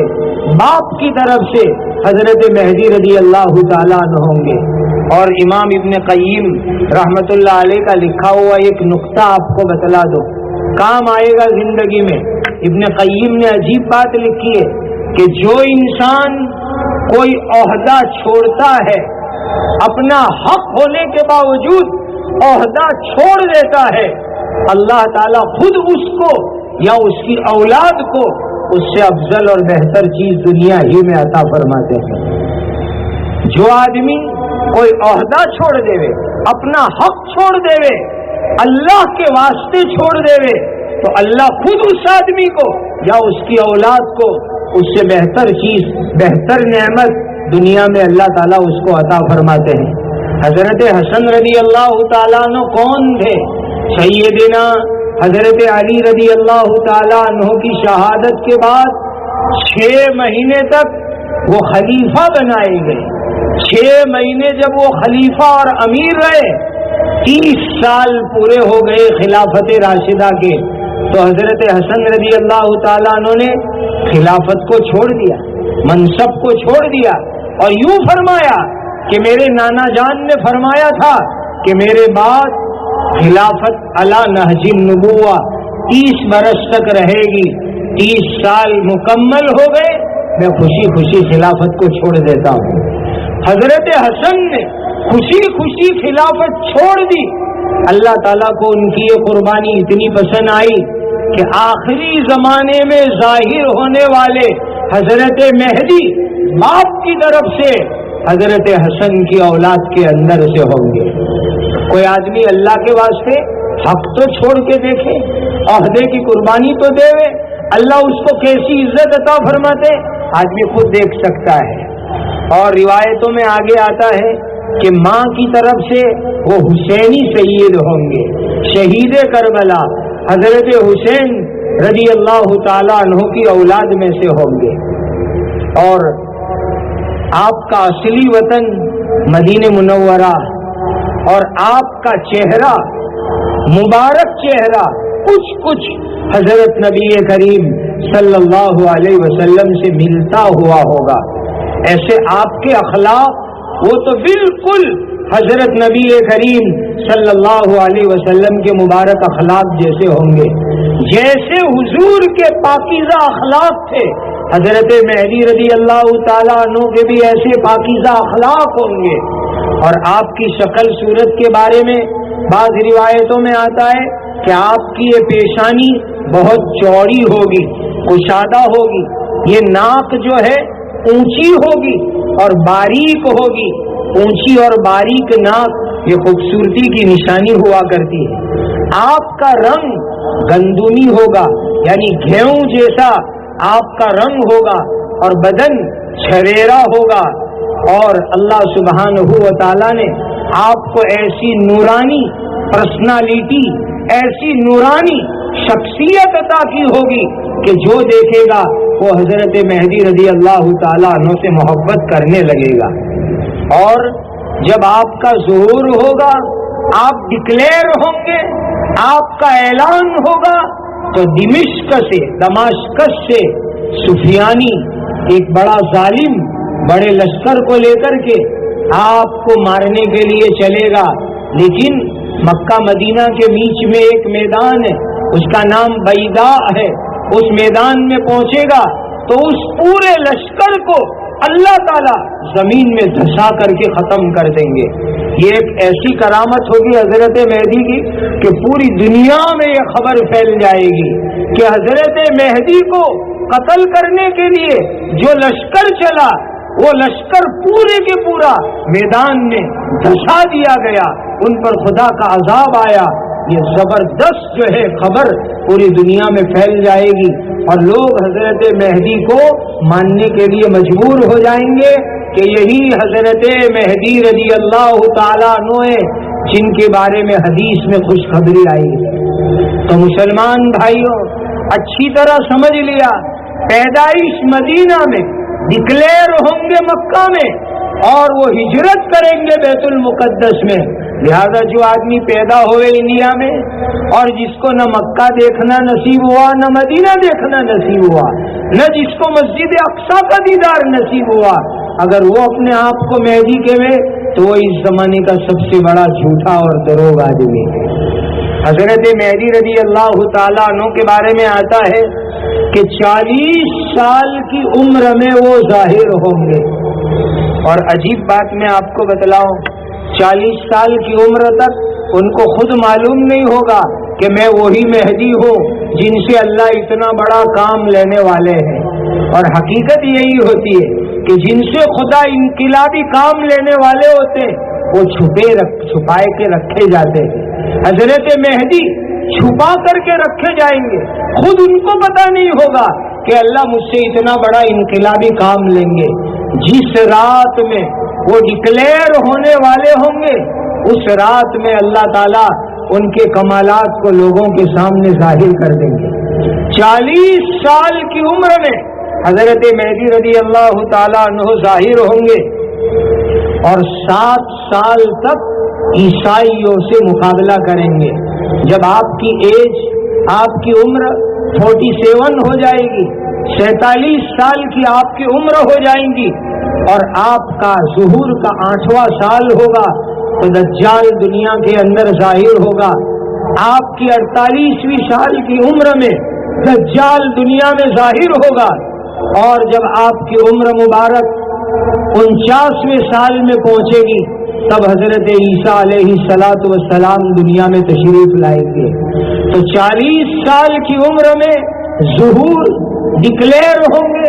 [SPEAKER 1] باپ کی طرف سے حضرت مہدی رضی اللہ تعالیٰ عنہ ہوں گے. اور امام ابن قیم رحمت اللہ علیہ کا لکھا ہوا ایک نقطہ آپ کو بتلا دو، کام آئے گا زندگی میں. ابن قیم نے عجیب بات لکھی ہے کہ جو انسان کوئی عہدہ چھوڑتا ہے، اپنا حق ہونے کے باوجود عہدہ چھوڑ دیتا ہے، اللہ تعالیٰ خود اس کو یا اس کی اولاد کو اس سے افضل اور بہتر چیز دنیا ہی میں عطا فرماتے ہیں. جو آدمی کوئی عہدہ چھوڑ دے، اپنا حق چھوڑ دے، اللہ کے واسطے چھوڑ دے، تو اللہ خود اس آدمی کو یا اس کی اولاد کو اس سے بہتر چیز، بہتر نعمت دنیا میں اللہ تعالیٰ اس کو عطا فرماتے ہیں. حضرت حسن رضی اللہ تعالیٰ عنہ کون تھے؟ سیدنا حضرت علی رضی اللہ تعالیٰ عنہ کی شہادت کے بعد 6 مہینے تک وہ خلیفہ بنائے گئے. 6 مہینے جب وہ خلیفہ اور امیر رہے، 30 سال پورے ہو گئے خلافت راشدہ کے، تو حضرت حسن رضی اللہ تعالیٰ عنہ نے خلافت کو چھوڑ دیا، منصب کو چھوڑ دیا، اور یوں فرمایا کہ میرے نانا جان نے فرمایا تھا کہ میرے بعد خلافت علی نہج النبوہ 30 برس تک رہے گی. 30 سال مکمل ہو گئے، میں خوشی خوشی خلافت کو چھوڑ دیتا ہوں. حضرت حسن نے خوشی خوشی خلافت چھوڑ دی. اللہ تعالیٰ کو ان کی یہ قربانی اتنی پسند آئی کہ آخری زمانے میں ظاہر ہونے والے حضرت مہدی باپ کی طرف سے حضرت حسن کی اولاد کے اندر سے ہوں گے. کوئی آدمی اللہ کے واسطے حق تو چھوڑ کے دیکھے، عہدے کی قربانی تو دے، اللہ اس کو کیسی عزت عطا فرماتے آدمی خود دیکھ سکتا ہے. اور روایتوں میں آگے آتا ہے کہ ماں کی طرف سے وہ حسینی سید ہوں گے، شہید کربلا حضرت حسین رضی اللہ تعالی عنہ کی اولاد میں سے ہوں گے. اور آپ کا اصلی وطن مدینہ منورہ، اور آپ کا چہرہ، مبارک چہرہ کچھ حضرت نبی کریم صلی اللہ علیہ وسلم سے ملتا ہوا ہوگا. ایسے آپ کے اخلاق وہ تو بالکل حضرت نبی کریم صلی اللہ علیہ وسلم کے مبارک اخلاق جیسے ہوں گے. جیسے حضور کے پاکیزہ اخلاق تھے، حضرت مہدی رضی اللہ تعالیٰ عنہ کے بھی ایسے پاکیزہ اخلاق ہوں گے. اور آپ کی شکل صورت کے بارے میں بعض روایتوں میں آتا ہے کہ آپ کی یہ پیشانی بہت چوڑی ہوگی، کشادہ ہوگی، یہ ناک جو ہے اونچی ہوگی اور باریک ہوگی۔ اونچی اور باریک ناک یہ خوبصورتی کی نشانی ہوا کرتی ہے۔ آپ کا رنگ گندمی ہوگا، یعنی گھیوں جیسا آپ کا رنگ ہوگا اور بدن چھریرا ہوگا، اور اللہ سبحانہ و تعالی نے آپ کو ایسی نورانی پرسنالٹی، ایسی نورانی شخصیت عطا کی ہوگی کہ جو دیکھے گا وہ حضرت مہدی رضی اللہ تعالیٰ عنہ سے محبت کرنے لگے گا۔ اور جب آپ کا ظہور ہوگا، آپ ڈکلیئر ہوں گے، آپ کا اعلان ہوگا، تو دمشق سے سفیانی ایک بڑا ظالم بڑے لشکر کو لے کر کے آپ کو مارنے کے لیے چلے گا، لیکن مکہ مدینہ کے بیچ میں ایک میدان ہے، اس کا نام بیضاء ہے، اس میدان میں پہنچے گا تو اس پورے لشکر کو اللہ تعالیٰ زمین میں دھسا کر کے ختم کر دیں گے۔ یہ ایک ایسی کرامت ہوگی حضرت مہدی کی کہ پوری دنیا میں یہ خبر پھیل جائے گی کہ حضرت مہدی کو قتل کرنے کے لیے جو لشکر چلا، وہ لشکر پورے کے پورا میدان میں دھسا دیا گیا، ان پر خدا کا عذاب آیا۔ یہ زبردست جو ہے خبر پوری دنیا میں پھیل جائے گی اور لوگ حضرت مہدی کو ماننے کے لیے مجبور ہو جائیں گے کہ یہی حضرت مہدی رضی اللہ تعالیٰ عنہ ہیں جن کے بارے میں حدیث میں خوشخبری آئی ہے۔ تو مسلمان بھائیوں، اچھی طرح سمجھ لیا، پیدائش مدینہ میں، ڈکلیئر ہوں گے مکہ میں، اور وہ ہجرت کریں گے بیت المقدس میں۔ لہذا جو آدمی پیدا ہوئے انڈیا میں اور جس کو نہ مکہ دیکھنا نصیب ہوا، نہ مدینہ دیکھنا نصیب ہوا، نہ جس کو مسجد اقصیٰ کا دیدار نصیب ہوا، اگر وہ اپنے آپ کو مہدی کہے تو وہ اس زمانے کا سب سے بڑا جھوٹا اور دروغ آدمی ہے۔ حضرت مہدی رضی اللہ تعالیٰ عنہ کے بارے میں آتا ہے کہ 40 سال کی عمر میں وہ ظاہر ہوں گے، اور عجیب بات میں آپ کو بتلاؤں، 40 سال کی عمر تک ان کو خود معلوم نہیں ہوگا کہ میں وہی مہدی ہوں جن سے اللہ اتنا بڑا کام لینے والے ہیں۔ اور حقیقت یہی ہوتی ہے کہ جن سے خدا انقلابی کام لینے والے ہوتے ہیں وہ چھپائے کے رکھے جاتے ہیں۔ حضرت مہدی چھپا کر کے رکھے جائیں گے، خود ان کو پتہ نہیں ہوگا کہ اللہ مجھ سے اتنا بڑا انقلابی کام لیں گے۔ جس رات میں وہ ڈکلیئر ہونے والے ہوں گے، اس رات میں اللہ تعالیٰ ان کے کمالات کو لوگوں کے سامنے ظاہر کر دیں گے۔ 40 سال کی عمر میں حضرت مہدی رضی اللہ تعالیٰ عنہ ظاہر ہوں گے، اور 7 سال تک عیسائیوں سے مقابلہ کریں گے۔ جب آپ کی ایج، آپ کی عمر 47 ہو جائے گی، 47 سال کی آپ کی عمر ہو جائیں گی، اور آپ کا ظہور کا 8واں سال ہوگا تو دجال دنیا کے اندر ظاہر ہوگا۔ آپ کی 48ویں سال کی عمر میں دجال دنیا میں ظاہر ہوگا، اور جب آپ کی عمر مبارک 49ویں سال میں پہنچے گی تب حضرت عیسیٰ علیہ السلام دنیا میں تشریف لائیں گے۔ تو 40 سال کی عمر میں ظہور ڈکلیئر ہوں گے،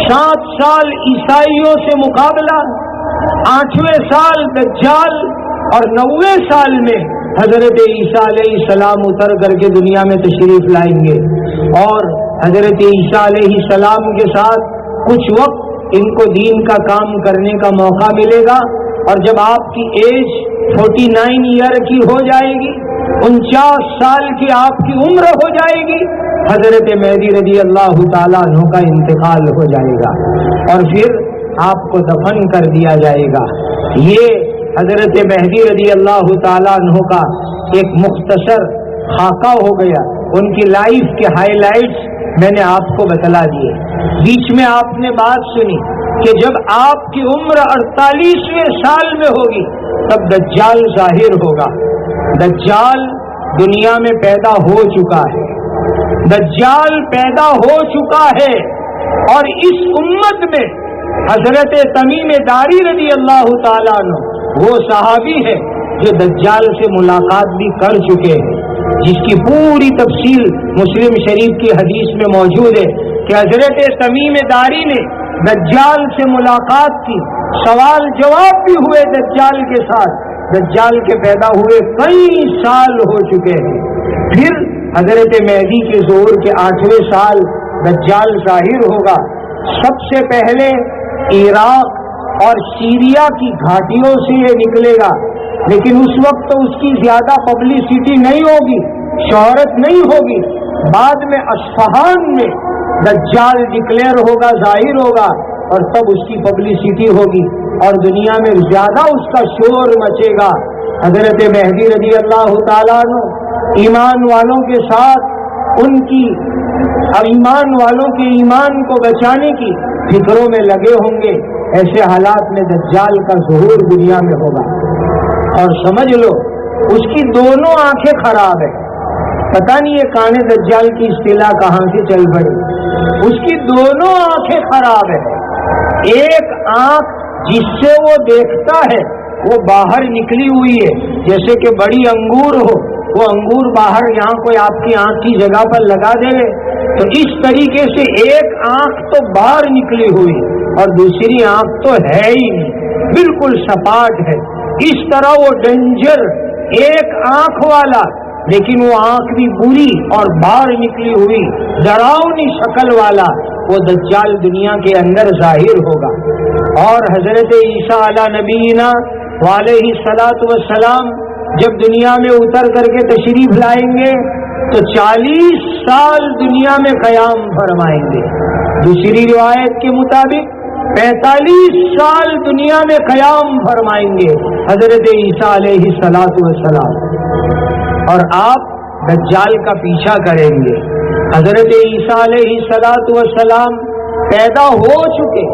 [SPEAKER 1] 7 سال عیسائیوں سے مقابلہ، 8ویں سال دجال، اور 9ویں سال میں حضرت عیسیٰ علیہ السلام اتر کر کے دنیا میں تشریف لائیں گے، اور حضرت عیسیٰ علیہ السلام کے ساتھ کچھ وقت ان کو دین کا کام کرنے کا موقع ملے گا، اور جب آپ کی ایج 49 ایئر کی ہو جائے گی، 49 سال کی آپ کی عمر ہو جائے گی، حضرت مہدی رضی اللہ تعالیٰ عنہ کا انتقال ہو جائے گا، اور پھر آپ کو دفن کر دیا جائے گا۔ یہ حضرت مہدی رضی اللہ تعالیٰ عنہ کا ایک مختصر خاکہ ہو گیا، ان کی لائف کے ہائی لائٹس میں نے آپ کو بتلا دیے۔ بیچ میں آپ نے بات سنی کہ جب آپ کی عمر 48ویں سال میں ہوگی تب دجال ظاہر ہوگا۔ دجال دنیا میں پیدا ہو چکا ہے، دجال پیدا ہو چکا ہے، اور اس امت میں حضرت تمیم داری رضی اللہ تعالیٰ عنہ وہ صحابی ہے جو دجال سے ملاقات بھی کر چکے ہیں، جس کی پوری تفصیل مسلم شریف کی حدیث میں موجود ہے کہ حضرت تمیم داری نے دجال سے ملاقات کی، سوال جواب بھی ہوئے دجال کے ساتھ، دجال کے پیدا ہوئے کئی سال ہو چکے ہیں۔ پھر حضرت مہدی کے ظہور کے 8ویں سال دجال ظاہر ہوگا۔ سب سے پہلے عراق اور سیریا کی گھاٹیوں سے یہ نکلے گا، لیکن اس وقت تو اس کی زیادہ پبلسٹی نہیں ہوگی، شہرت نہیں ہوگی۔ بعد میں اصفہان میں دجال ڈکلیئر ہوگا، ظاہر ہوگا، اور تب اس کی پبلسٹی ہوگی اور دنیا میں زیادہ اس کا شور مچے گا۔ حضرت مہدی رضی اللہ تعالیٰ عنہ ایمان والوں کے ساتھ ان کی ایمان والوں کے ایمان کو بچانے کی فکروں میں لگے ہوں گے۔ ایسے حالات میں دجال کا ظہور دنیا میں ہوگا، اور سمجھ لو اس کی دونوں آنکھیں خراب ہیں۔ پتہ نہیں یہ کان دجال کی اصطلاح کہاں سے چل پڑی۔ اس کی دونوں آنکھیں خراب ہیں۔ ایک آنکھ جس سے وہ دیکھتا ہے وہ باہر نکلی ہوئی ہے، جیسے کہ بڑی انگور ہو، وہ انگور باہر یہاں کوئی آپ کی آنکھ کی جگہ پر لگا دے، تو اس طریقے سے ایک آنکھ تو باہر نکلی ہوئی اور دوسری آنکھ تو ہے ہی نہیں، بالکل سپاٹ ہے۔ اس طرح وہ ڈینجر ایک آنکھ والا، لیکن وہ آنکھ بھی بری اور باہر نکلی ہوئی ڈراؤنی شکل والا وہ دجال دنیا کے اندر ظاہر ہوگا۔ اور حضرت عیسیٰ علی نبینا علیہ الصلاۃ والسلام جب دنیا میں اتر کر کے تشریف لائیں گے تو 40 سال دنیا میں قیام فرمائیں گے۔ دوسری روایت کے مطابق 45 سال دنیا میں قیام فرمائیں گے حضرت عیسیٰ علیہ الصلاۃ والسلام، اور آپ دجال کا پیچھا کریں گے۔ حضرت عیسیٰ علیہ الصلاۃ والسلام پیدا ہو چکے،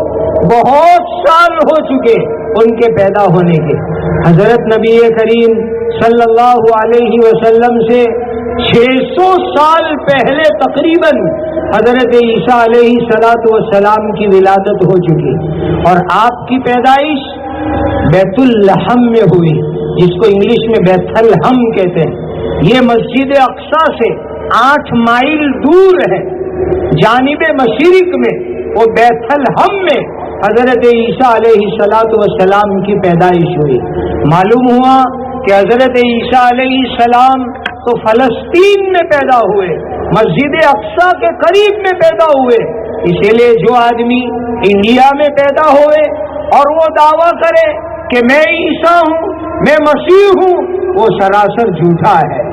[SPEAKER 1] بہت سال ہو چکے ان کے پیدا ہونے کے۔ حضرت نبی کریم صلی اللہ علیہ وسلم سے 600 سال پہلے تقریباً حضرت عیسیٰ علیہ الصلاۃ والسلام کی ولادت ہو چکی، اور آپ کی پیدائش بیت الحم میں ہوئی، جس کو انگلش میں بیت الحم کہتے ہیں۔ یہ مسجد اقصیٰ سے 8 مائل دور ہے، جانب مشرق میں، وہ بیت الحم میں حضرت عیسیٰ علیہ الصلاۃ والسلام کی پیدائش ہوئی۔ معلوم ہوا کہ حضرت عیسیٰ علیہ السلام تو فلسطین میں پیدا ہوئے، مسجد اقصیٰ کے قریب میں پیدا ہوئے۔ اسی لیے جو آدمی انڈیا میں پیدا ہوئے اور وہ دعویٰ کرے کہ میں عیسیٰ ہوں، میں مسیح ہوں، وہ سراسر جھوٹا ہے۔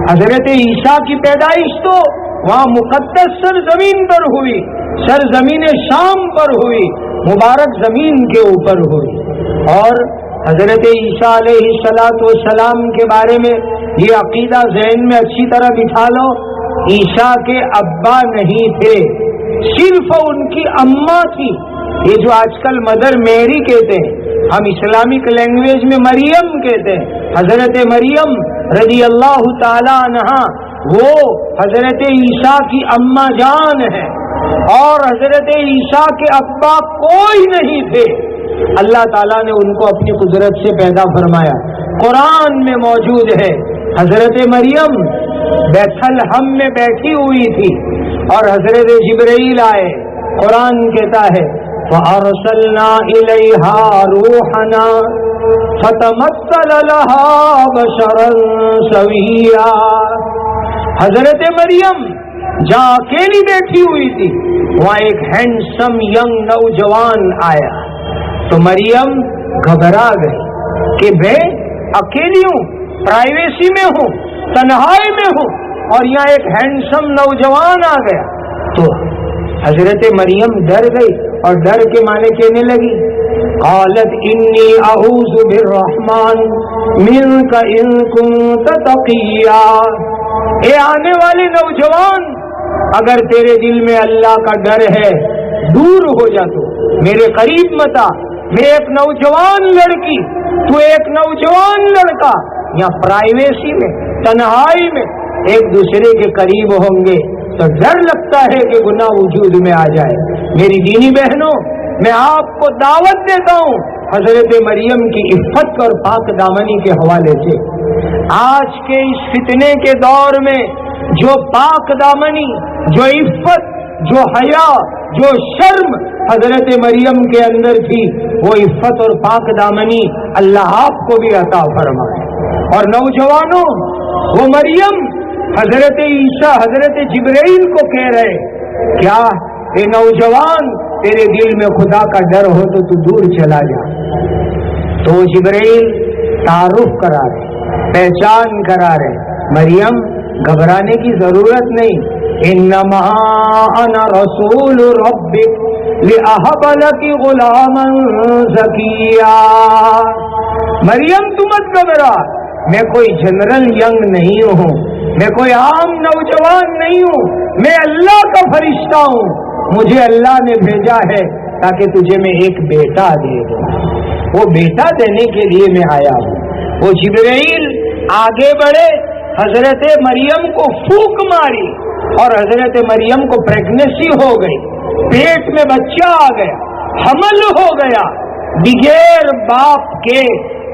[SPEAKER 1] حضرت عیسیٰ کی پیدائش تو وہاں مقدس سرزمین پر ہوئی، سرزمین شام پر ہوئی، مبارک زمین کے اوپر ہوئی۔ اور حضرت عیسیٰ علیہ الصلاۃ والسلام کے بارے میں یہ عقیدہ ذہن میں اچھی طرح بٹھا لو، عیسیٰ کے ابا نہیں تھے، صرف ان کی اماں تھی۔ یہ جو آج کل مدر میری کہتے ہیں، ہم اسلامک لینگویج میں مریم کہتے ہیں، حضرت مریم رضی اللہ تعالی عنہا وہ حضرت عیسیٰ کی اماں جان ہے، اور حضرت عیسیٰ کے ابا کوئی نہیں تھے۔ اللہ تعالیٰ نے ان کو اپنی قدرت سے پیدا فرمایا۔ قرآن میں موجود ہے حضرت مریم بیت الحم میں بیٹھی ہوئی تھی اور حضرت جبرائیل آئے۔ قرآن کہتا ہے فَأَرْسَلْنَا إِلَيْهَا رُوحَنَا فَتَمَثَّلَ لَهَا بَشَرًا سَوِيًّا۔ حضرت مریم جہاں اکیلی بیٹھی ہوئی تھی، وہاں ایک ہینڈسم ینگ نوجوان آیا تو مریم گھبرا گئی کہ میں اکیلی ہوں، پرائیویسی میں ہوں، تنہائی میں ہوں، اور یہاں ایک ہینڈسم نوجوان آ گیا۔ تو حضرت مریم ڈر گئی اور ڈر کے معنی کہنے لگی قالت انی اعوذ بالرحمن منک ان کنت تقیا۔ اے آنے والے نوجوان، اگر تیرے دل میں اللہ کا ڈر ہے دور ہو جا، تو میرے قریب مت آ۔ میں ایک نوجوان لڑکی، تو ایک نوجوان لڑکا، یا پرائیویسی میں، تنہائی میں ایک دوسرے کے قریب ہوں گے تو ڈر لگتا ہے کہ گناہ وجود میں آ جائے۔ میری دینی بہنوں، میں آپ کو دعوت دیتا ہوں حضرت مریم کی عفت اور پاک دامنی کے حوالے سے۔ آج کے اس فتنے کے دور میں جو پاک دامنی، جو عفت، جو حیا، جو شرم حضرت مریم کے اندر تھی، وہ عفت اور پاک دامنی اللہ آپ کو بھی عطا فرمائے۔ اور نوجوانوں، وہ مریم حضرت عیسیٰ، حضرت جبرائیل کو کہہ رہے، کیا اے نوجوان، تیرے دل میں خدا کا ڈر ہو تو تو دور چلا جا۔ تو جبرائیل تعارف کرا رہے، پہچان کرا رہے، مریم گھبرانے کی ضرورت نہیں، انما انا رسول ربک لأہب لک غلاما زکیا۔ مریم تو مت گھبرا، میں کوئی جنرل ینگ نہیں ہوں، میں کوئی عام نوجوان نہیں ہوں، میں اللہ کا فرشتہ ہوں، مجھے اللہ نے بھیجا ہے تاکہ تجھے میں ایک بیٹا دے دوں۔ وہ بیٹا دینے کے لیے میں آیا ہوں۔ وہ جبرائیل آگے بڑھے، حضرت مریم کو پھونک ماری اور حضرت مریم کو پریگنیسی ہو گئی، پیٹ میں بچہ آ گیا، حمل ہو گیا، بغیر باپ کے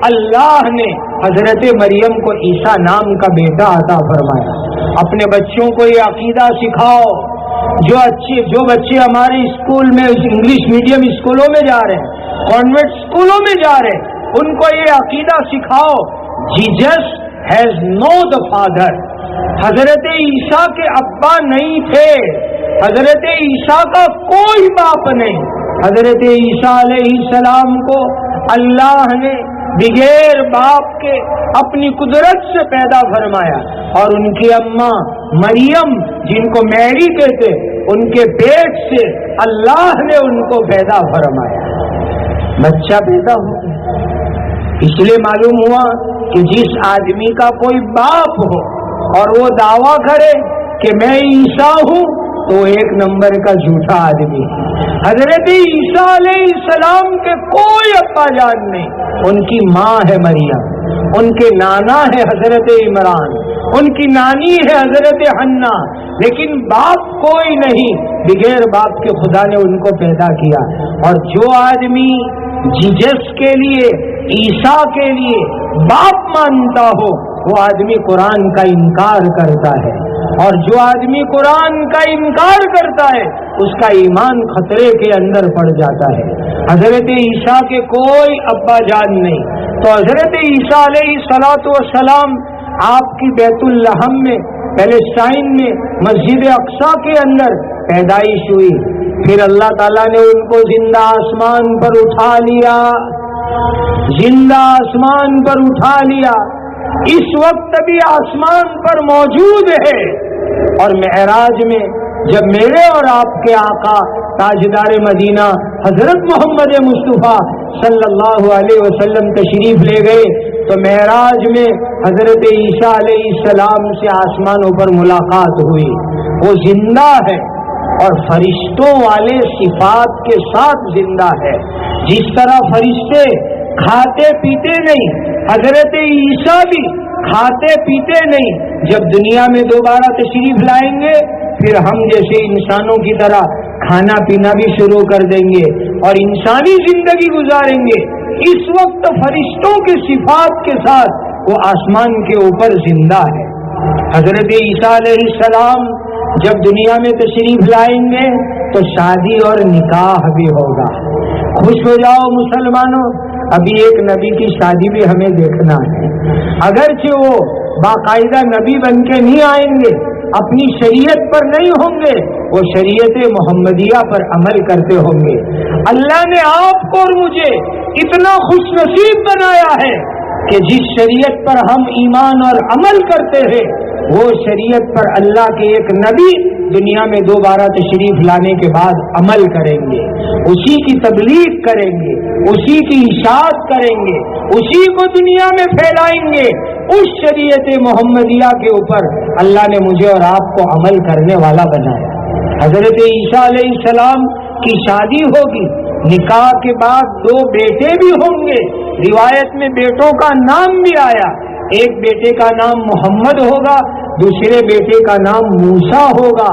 [SPEAKER 1] اللہ نے حضرت مریم کو عیسیٰ نام کا بیٹا عطا فرمایا۔ اپنے بچوں کو یہ عقیدہ سکھاؤ، جو بچے ہمارے اسکول میں، انگلش میڈیم اسکولوں میں جا رہے ہیں، کانوینٹ اسکولوں میں جا رہے ہیں، ان کو یہ عقیدہ سکھاؤ، Jesus has no the father, حضرت عیسیٰ کے ابا نہیں تھے، حضرت عیسیٰ کا کوئی باپ نہیں، حضرت عیسیٰ علیہ السلام کو اللہ نے بغیر باپ کے اپنی قدرت سے پیدا فرمایا، اور ان کی اماں مریم، جن کو میری کہتے، ان کے پیٹ سے اللہ نے ان کو پیدا فرمایا۔ بچہ پیدا ہو گیا، اس لیے معلوم ہوا کہ جس آدمی کا کوئی باپ ہو اور وہ دعویٰ کرے کہ میں عیسیٰ ہوں، تو ایک نمبر کا جھوٹا آدمی ہے۔ حضرت عیسیٰ علیہ السلام کے کوئی ابا جان نہیں، ان کی ماں ہے مریم، ان کے نانا ہے حضرت عمران، ان کی نانی ہے حضرت حنا، لیکن باپ کوئی نہیں، بغیر باپ کے خدا نے ان کو پیدا کیا۔ اور جو آدمی جیزس کے لیے، عیسیٰ کے لیے باپ مانتا ہو، وہ آدمی قرآن کا انکار کرتا ہے، اور جو آدمی قرآن کا انکار کرتا ہے اس کا ایمان خطرے کے اندر پڑ جاتا ہے۔ حضرت عیسیٰ کے کوئی ابا جان نہیں، تو حضرت عیسیٰ علیہ السلام آپ کی بیت اللحم میں، پیلسٹائن میں، مسجد اقصیٰ کے اندر پیدائش ہوئی، پھر اللہ تعالیٰ نے ان کو زندہ آسمان پر اٹھا لیا، زندہ آسمان پر اٹھا لیا، اس وقت بھی آسمان پر موجود ہے۔ اور معراج میں جب میرے اور آپ کے آقا تاجدار مدینہ حضرت محمد مصطفیٰ صلی اللہ علیہ وسلم تشریف لے گئے، تو معراج میں حضرت عیسیٰ علیہ السلام سے آسمانوں پر ملاقات ہوئی۔ وہ زندہ ہے اور فرشتوں والے صفات کے ساتھ زندہ ہے۔ جس طرح فرشتے کھاتے پیتے نہیں، حضرت عیسیٰ بھی کھاتے پیتے نہیں۔ جب دنیا میں دوبارہ تشریف لائیں گے، پھر ہم جیسے انسانوں کی طرح کھانا پینا بھی شروع کر دیں گے اور انسانی زندگی گزاریں گے۔ اس وقت فرشتوں کے صفات کے ساتھ وہ آسمان کے اوپر زندہ ہے۔ حضرت عیسیٰ علیہ السلام جب دنیا میں تشریف لائیں گے تو شادی اور نکاح بھی ہوگا۔ خوش ہو جاؤ مسلمانوں، ابھی ایک نبی کی شادی بھی ہمیں دیکھنا ہے۔ اگرچہ وہ باقاعدہ نبی بن کے نہیں آئیں گے، اپنی شریعت پر نہیں ہوں گے، وہ شریعت محمدیہ پر عمل کرتے ہوں گے۔ اللہ نے آپ کو اور مجھے اتنا خوش نصیب بنایا ہے کہ جس شریعت پر ہم ایمان اور عمل کرتے ہیں، وہ شریعت پر اللہ کے ایک نبی دنیا میں دوبارہ تشریف لانے کے بعد عمل کریں گے، اسی کی تبلیغ کریں گے، اسی کی اشاعت کریں گے، اسی کو دنیا میں پھیلائیں گے۔ اس شریعت محمدیہ کے اوپر اللہ نے مجھے اور آپ کو عمل کرنے والا بنایا۔ حضرت عیسیٰ علیہ السلام کی شادی ہوگی، نکاح کے بعد 2 بیٹے بھی ہوں گے۔ روایت میں بیٹوں کا نام بھی آیا، ایک بیٹے کا نام محمد ہوگا، دوسرے بیٹے کا نام موسیٰ ہوگا۔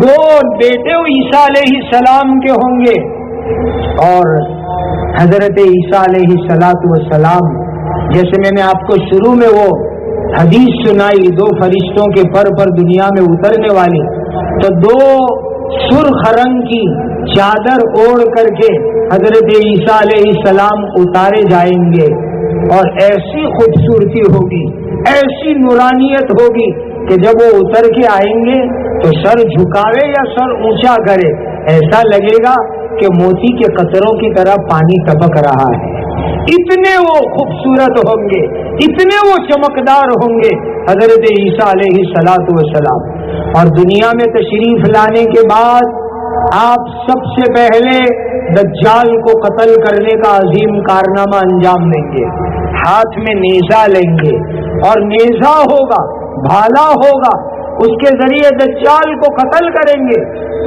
[SPEAKER 1] 2 بیٹے عیسیٰ علیہ السلام کے ہوں گے، اور حضرت عیسیٰ علیہ السلام، جیسے میں نے آپ کو شروع میں وہ حدیث سنائی، دو فرشتوں کے پر دنیا میں اترنے والی، تو دو سرخ رنگ کی چادر اوڑھ کر کے حضرت عیسیٰ علیہ السلام اتارے جائیں گے، اور ایسی خوبصورتی ہوگی، ایسی نورانیت ہوگی کہ جب وہ اتر کے آئیں گے تو سر جھکاوے یا سر اونچا کرے، ایسا لگے گا کہ موتی کے قطروں کی طرح پانی ٹپک رہا ہے۔ اتنے وہ خوبصورت ہوں گے، اتنے وہ چمکدار ہوں گے حضرت عیسیٰ علیہ السلام۔ اور دنیا میں تشریف لانے کے بعد آپ سب سے پہلے دجال کو قتل کرنے کا عظیم کارنامہ انجام دیں گے۔ ہاتھ میں نیزہ لیں گے، اور نیزہ ہوگا، بھالا ہوگا، اس کے ذریعے دجال کو قتل کریں گے۔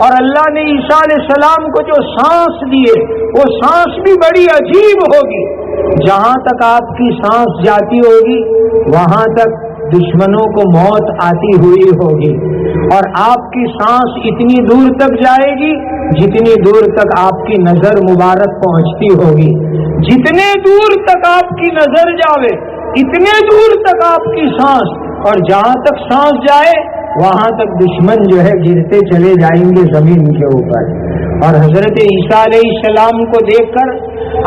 [SPEAKER 1] اور اللہ نے عیسیٰ علیہ السلام کو جو سانس دیے، وہ سانس بھی بڑی عجیب ہوگی۔ جہاں تک آپ کی سانس جاتی ہوگی وہاں تک دشمنوں کو موت آتی ہوئی ہوگی، اور آپ کی سانس اتنی دور تک جائے گی جتنی دور تک آپ کی نظر مبارک پہنچتی ہوگی۔ جتنے دور تک آپ کی نظر جاوے اتنے دور تک آپ کی سانس، اور جہاں تک سانس جائے وہاں تک دشمن جو ہے گرتے چلے جائیں گے زمین کے اوپر۔ اور حضرت عیسیٰ علیہ السلام کو دیکھ کر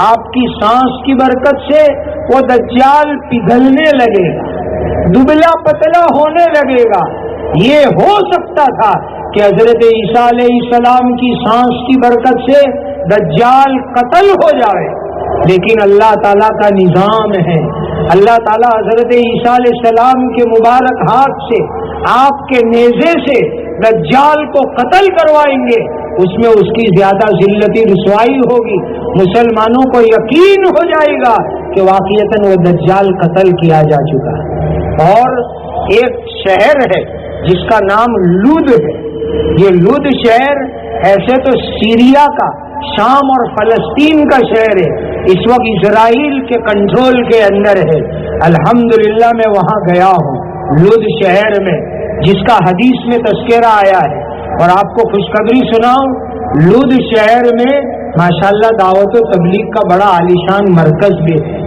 [SPEAKER 1] آپ کی سانس کی برکت سے وہ دجال پگھلنے لگے گا، دبلا پتلا ہونے لگے گا۔ یہ ہو سکتا تھا کہ حضرت عیسیٰ علیہ السلام کی سانس کی برکت سے دجال قتل ہو جائے، لیکن اللہ تعالیٰ کا نظام ہے۔ اللہ تعالیٰ حضرت عیسیٰ علیہ السلام کے مبارک ہاتھ سے، آپ کے نیزے سے دجال کو قتل کروائیں گے۔ اس میں اس کی زیادہ ذلتی رسوائی ہوگی، مسلمانوں کو یقین ہو جائے گا کہ واقعتاً وہ دجال قتل کیا جا چکا ہے۔ اور ایک شہر ہے جس کا نام لود ہے۔ یہ لود شہر ایسے تو سیریا کا، شام اور فلسطین کا شہر ہے، اس وقت اسرائیل کے کنٹرول کے اندر ہے۔ الحمدللہ میں وہاں گیا ہوں، لود شہر میں، جس کا حدیث میں تذکرہ آیا ہے۔ اور آپ کو خوشخبری سناؤں، لود شہر میں ماشاءاللہ دعوت و تبلیغ کا بڑا عالیشان مرکز بھی ہے۔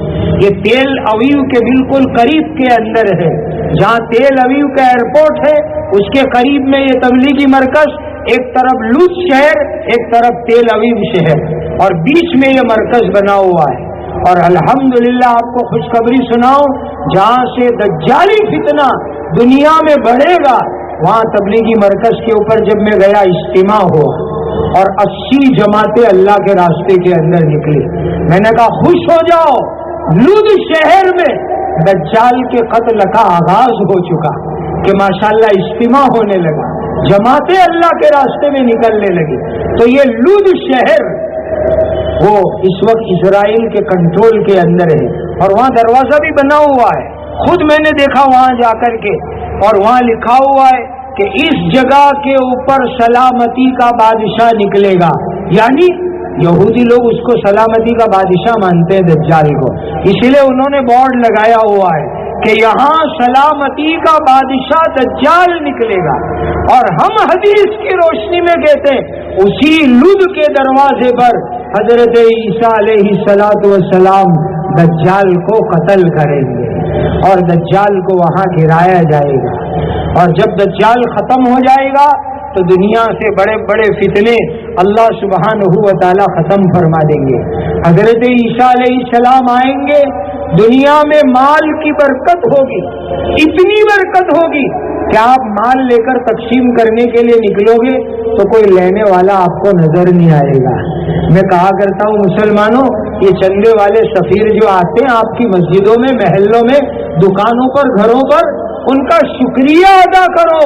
[SPEAKER 1] یہ تیل اویو کے بالکل قریب کے اندر ہے، جہاں تیل اویو کا ایئرپورٹ ہے اس کے قریب میں یہ تبلیغی مرکز، ایک طرف لود شہر، ایک طرف تیل اویو شہر، اور بیچ میں یہ مرکز بنا ہوا ہے۔ اور الحمدللہ آپ کو خوشخبری سناؤں، جہاں سے دجالی فتنہ دنیا میں بڑھے گا، وہاں تبلیغی مرکز کے اوپر جب میں گیا اجتماع ہوا، اور 80 جماعتیں اللہ کے راستے کے اندر نکلی۔ میں نے کہا خوش ہو جاؤ، لود شہر میں دجال کے قتل کا آغاز ہو چکا، کہ ماشاءاللہ اجتماع ہونے لگا، جماعتیں اللہ کے راستے میں نکلنے لگی۔ تو یہ لود شہر وہ اس وقت اسرائیل کے کنٹرول کے اندر ہے، اور وہاں دروازہ بھی بنا ہوا ہے، خود میں نے دیکھا وہاں جا کر کے، اور وہاں لکھا ہوا ہے کہ اس جگہ کے اوپر سلامتی کا بادشاہ نکلے گا۔ یعنی یہودی لوگ اس کو سلامتی کا بادشاہ مانتے ہیں دجال کو، اس لیے انہوں نے بورڈ لگایا ہوا ہے کہ یہاں سلامتی کا بادشاہ دجال نکلے گا۔ اور ہم حدیث کی روشنی میں کہتے ہیں اسی لد کے دروازے پر حضرت عیسیٰ علیہ السلام دجال کو قتل کریں گے، اور دجال کو وہاں گرایا جائے گا۔ اور جب دجال ختم ہو جائے گا تو دنیا سے بڑے بڑے فتنے اللہ سبحانہ و تعالی ختم فرما دیں گے۔ حضرت عیسیٰ علیہ السلام آئیں گے، دنیا میں مال کی برکت ہوگی، اتنی برکت ہوگی کہ آپ مال لے کر تقسیم کرنے کے لیے نکلو گے تو کوئی لینے والا آپ کو نظر نہیں آئے گا۔ میں کہا کرتا ہوں مسلمانوں، یہ چندے والے سفیر جو آتے ہیں آپ کی مسجدوں میں، محلوں میں، دکانوں پر، گھروں پر، ان کا شکریہ ادا کرو،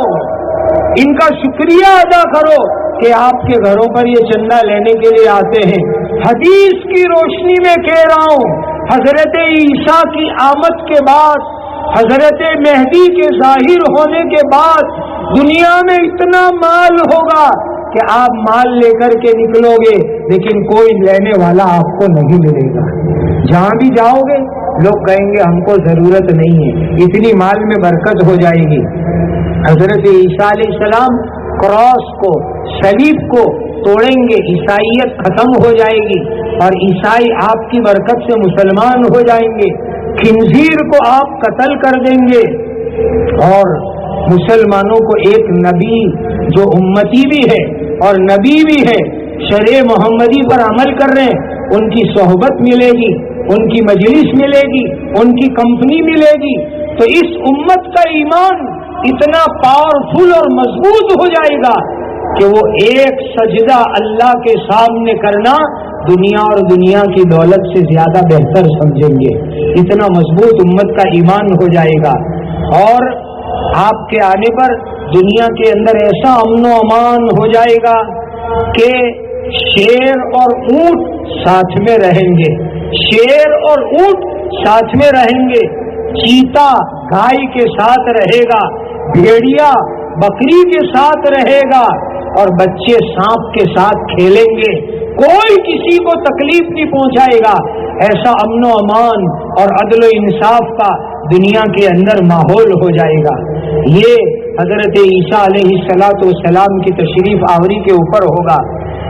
[SPEAKER 1] ان کا شکریہ ادا کرو کہ آپ کے گھروں پر یہ چندہ لینے کے لیے آتے ہیں۔ حدیث کی روشنی میں کہہ رہا ہوں، حضرت عیسیٰ کی آمد کے بعد، حضرت مہدی کے ظاہر ہونے کے بعد دنیا میں اتنا مال ہوگا کہ آپ مال لے کر کے نکلو گے لیکن کوئی لینے والا آپ کو نہیں ملے گا۔ جہاں بھی جاؤ گے لوگ کہیں گے ہم کو ضرورت نہیں ہے، اتنی مال میں برکت ہو جائے گی۔ حضرت عیسیٰ علیہ السلام کراس کو، صلیب کو توڑیں گے، عیسائیت ختم ہو جائے گی، اور عیسائی آپ کی برکت سے مسلمان ہو جائیں گے، خنزیر کو آپ قتل کر دیں گے، اور مسلمانوں کو ایک نبی جو امتی بھی ہے اور نبی بھی ہے، شرع محمدی پر عمل کر رہے ہیں، ان کی صحبت ملے گی، ان کی مجلس ملے گی، ان کی کمپنی ملے گی، تو اس امت کا ایمان اتنا پاورفل اور مضبوط ہو جائے گا کہ وہ ایک سجدہ اللہ کے سامنے کرنا دنیا اور دنیا کی دولت سے زیادہ بہتر سمجھیں گے، اتنا مضبوط امت کا ایمان ہو جائے گا۔ اور آپ کے آنے پر دنیا کے اندر ایسا امن و امان ہو جائے گا کہ شیر اور اونٹ ساتھ میں رہیں گے، شیر اور اونٹ ساتھ میں رہیں گے، چیتا گائے کے ساتھ رہے گا، بھیڑیا بکری کے ساتھ رہے گا، اور بچے سانپ کے ساتھ کھیلیں گے، کوئی کسی کو تکلیف نہیں پہنچائے گا۔ ایسا امن و امان اور عدل و انصاف کا دنیا کے اندر ماحول ہو جائے گا۔ یہ حضرت عیسیٰ علیہ السلام کی تشریف آوری کے اوپر ہوگا۔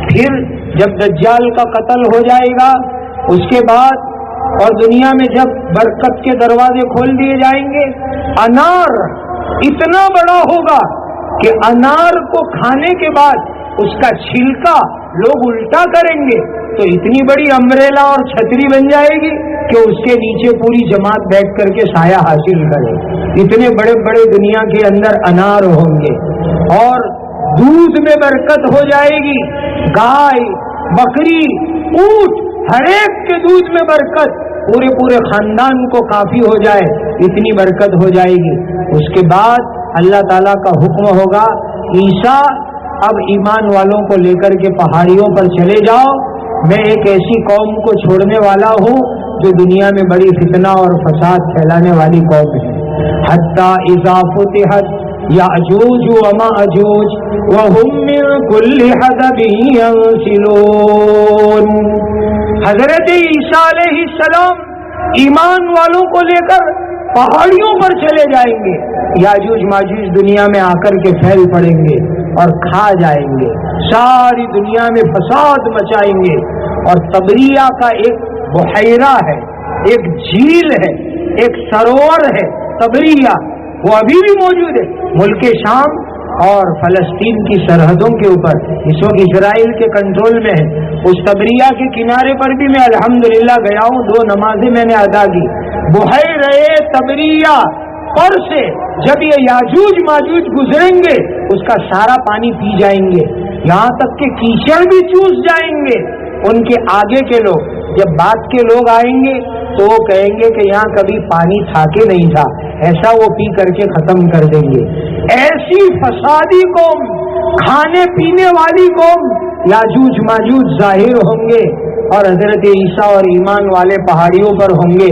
[SPEAKER 1] پھر جب دجال کا قتل ہو جائے گا، اس کے بعد اور دنیا میں جب برکت کے دروازے کھول دیے جائیں گے، انار اتنا بڑا ہوگا کہ انار کو کھانے کے بعد اس کا چھلکا لوگ الٹا کریں گے تو اتنی بڑی امبریلا اور چھتری بن جائے گی کہ اس کے نیچے پوری جماعت بیٹھ کر کے سایہ حاصل کرے۔ اتنے بڑے بڑے دنیا کے اندر انار ہوں گے، اور دودھ میں برکت ہو جائے گی، گائے بکری اونٹ ہر ایک کے دودھ میں برکت، پورے خاندان کو کافی ہو جائے، اتنی برکت ہو جائے گی۔ اس کے بعد اللہ تعالیٰ کا حکم ہوگا، عیسیٰ اب ایمان والوں کو لے کر کے پہاڑیوں پر چلے جاؤ، میں ایک ایسی قوم کو چھوڑنے والا ہوں جو دنیا میں بڑی فتنہ اور فساد پھیلانے والی قوم ہے۔ حتی اذا فتحت یأجوج ومأجوج وهم من کل حدب ینسلون۔ حضرت عیسیٰ علیہ السلام ایمان والوں کو لے کر پہاڑیوں پر چلے جائیں گے، یاجوج ماجوج دنیا میں آ کر کے پھیل پڑیں گے اور کھا جائیں گے، ساری دنیا میں فساد مچائیں گے۔ اور تبریہ کا ایک بحیرہ ہے، ایک جھیل ہے، ایک سروور ہے تبریہ، وہ ابھی بھی موجود ہے ملک شام اور فلسطین کی سرحدوں کے اوپر، اس وقت اسرائیل کے کنٹرول میں ہے۔ اس تبریہ کے کنارے پر بھی میں الحمدللہ گیا ہوں، 2 نمازیں میں نے ادا کی۔ بحیرہ تبریہ پر سے جب یہ یاجوج ماجوج گزریں گے اس کا سارا پانی پی جائیں گے، یہاں تک کہ کیچڑ بھی چوس جائیں گے۔ ان کے آگے کے لوگ، جب بعد کے لوگ آئیں گے تو وہ کہیں گے کہ یہاں کبھی پانی تھا کہ نہیں تھا، ایسا وہ پی کر کے ختم کر دیں گے۔ ایسی فسادی قوم، کھانے پینے والی قوم یاجوج ماجوج ظاہر ہوں گے، اور حضرت عیسیٰ اور ایمان والے پہاڑیوں پر ہوں گے۔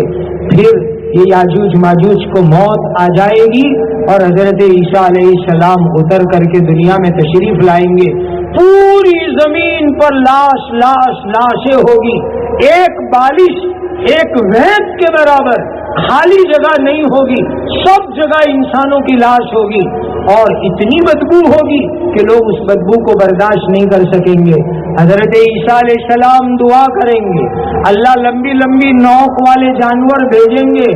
[SPEAKER 1] پھر یہ یاجوج ماجوج کو موت آ جائے گی اور حضرت عیسیٰ علیہ السلام اتر کر کے دنیا میں تشریف لائیں گے، پوری زمین پر لاش لاش لاشیں ہوگی، ایک بالش ایک وید کے برابر خالی جگہ نہیں ہوگی، سب جگہ انسانوں کی لاش ہوگی، اور اتنی بدبو ہوگی کہ لوگ اس بدبو کو برداشت نہیں کر سکیں گے۔ حضرت عیسیٰ علیہ السلام دعا کریں گے، اللہ لمبی لمبی نوک والے جانور بھیجیں گے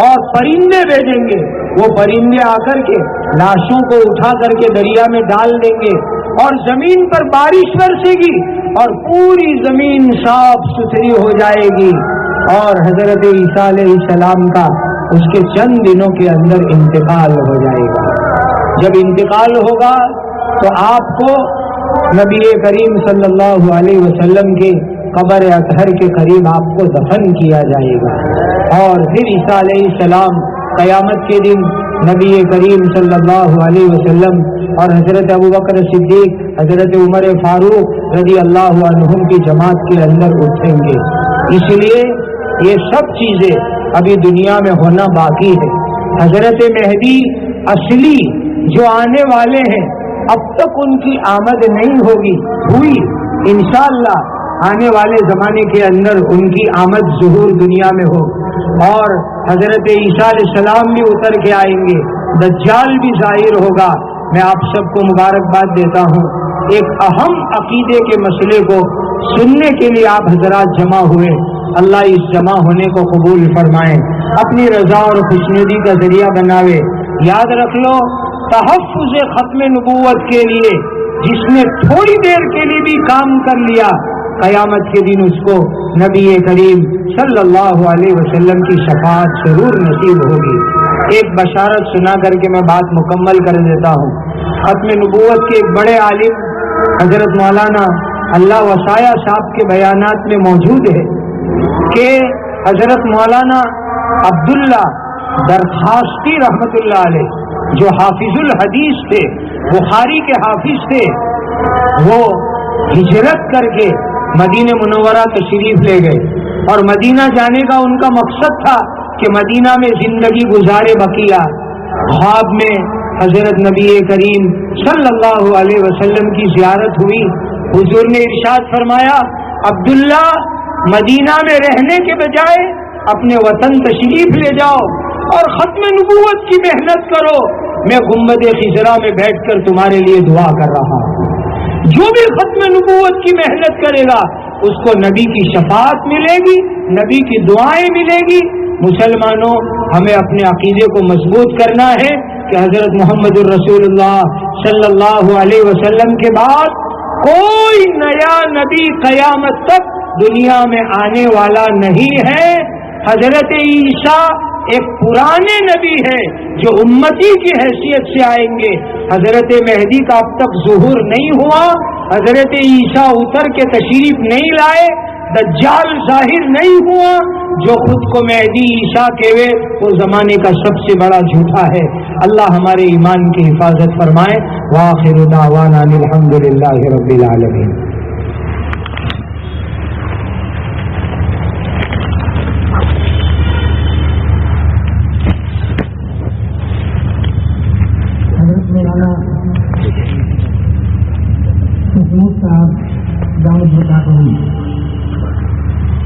[SPEAKER 1] اور پرندے بھیجیں گے، وہ پرندے آ کر کے لاشوں کو اٹھا کر کے دریا میں ڈال دیں گے، اور زمین پر بارش برسے گی اور پوری زمین صاف ستھری ہو جائے گی، اور حضرت عیسیٰ علیہ السلام کا اس کے چند دنوں کے اندر انتقال ہو جائے گا۔ جب انتقال ہوگا تو آپ کو نبی کریم صلی اللہ علیہ وسلم کے قبر اطہر کے قریب آپ کو دفن کیا جائے گا، اور پھر عیسیٰ علیہ السلام قیامت کے دن نبی کریم صلی اللہ علیہ وسلم اور حضرت ابوبکر صدیق، حضرت عمر فاروق رضی اللہ عنہم کی جماعت کے اندر اٹھیں گے۔ اس لیے یہ سب چیزیں ابھی دنیا میں ہونا باقی ہے۔ حضرت مہدی اصلی جو آنے والے ہیں اب تک ان کی آمد نہیں ہوئی، انشاءاللہ آنے والے زمانے کے اندر ان کی آمد ظہور دنیا میں ہو، اور حضرت عیسیٰ علیہ السلام بھی اتر کے آئیں گے، دجال بھی ظاہر ہوگا۔ میں آپ سب کو مبارکباد دیتا ہوں۔ ایک اہم عقیدے کے مسئلے کو سننے کے لیے آپ حضرات جمع ہوئے، اللہ اس جمع ہونے کو قبول فرمائے، اپنی رضا اور خوشنودی کا ذریعہ بناوے۔ یاد رکھ لو، تحفظ ختم نبوت کے لیے جس نے تھوڑی دیر کے لیے بھی کام کر لیا، قیامت کے دن اس کو نبی کریم صلی اللہ علیہ وسلم کی شفاعت ضرور نصیب ہوگی۔ ایک بشارت سنا کر کے میں بات مکمل کر دیتا ہوں۔ ختم نبوت کے ایک بڑے عالم حضرت مولانا اللہ وسایہ صاحب کے بیانات میں موجود ہے کہ حضرت مولانا عبداللہ درخواستی رحمت اللہ علیہ جو حافظ الحدیث تھے، بخاری کے حافظ تھے، وہ ہجرت کر کے مدینہ منورہ تشریف لے گئے، اور مدینہ جانے کا ان کا مقصد تھا کہ مدینہ میں زندگی گزارے بقیہ۔ خواب میں حضرت نبی کریم صلی اللہ علیہ وسلم کی زیارت ہوئی، حضور نے ارشاد فرمایا، عبداللہ مدینہ میں رہنے کے بجائے اپنے وطن تشریف لے جاؤ اور ختم نبوت کی محنت کرو، میں گنبد خضرا میں بیٹھ کر تمہارے لیے دعا کر رہا ہوں۔ جو بھی ختم نبوت کی محنت کرے گا اس کو نبی کی شفاعت ملے گی، نبی کی دعائیں ملے گی۔ مسلمانوں، ہمیں اپنے عقیدے کو مضبوط کرنا ہے کہ حضرت محمد الرسول اللہ صلی اللہ علیہ وسلم کے بعد کوئی نیا نبی قیامت تک دنیا میں آنے والا نہیں ہے۔ حضرت عیسیٰ ایک پرانے نبی ہے جو امتی کی حیثیت سے آئیں گے۔ حضرت مہدی کا اب تک ظہور نہیں ہوا، حضرت عیسیٰ اتر کے تشریف نہیں لائے، دجال ظاہر نہیں ہوا۔ جو خود کو مہدی عیسیٰ کہے وہ زمانے کا سب سے بڑا جھوٹا ہے۔ اللہ ہمارے ایمان کی حفاظت فرمائے۔ وآخر دعوانا الحمدللہ رب العالمین۔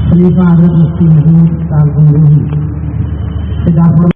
[SPEAKER 2] خلیفہ حضرت مفتی محمود صاحب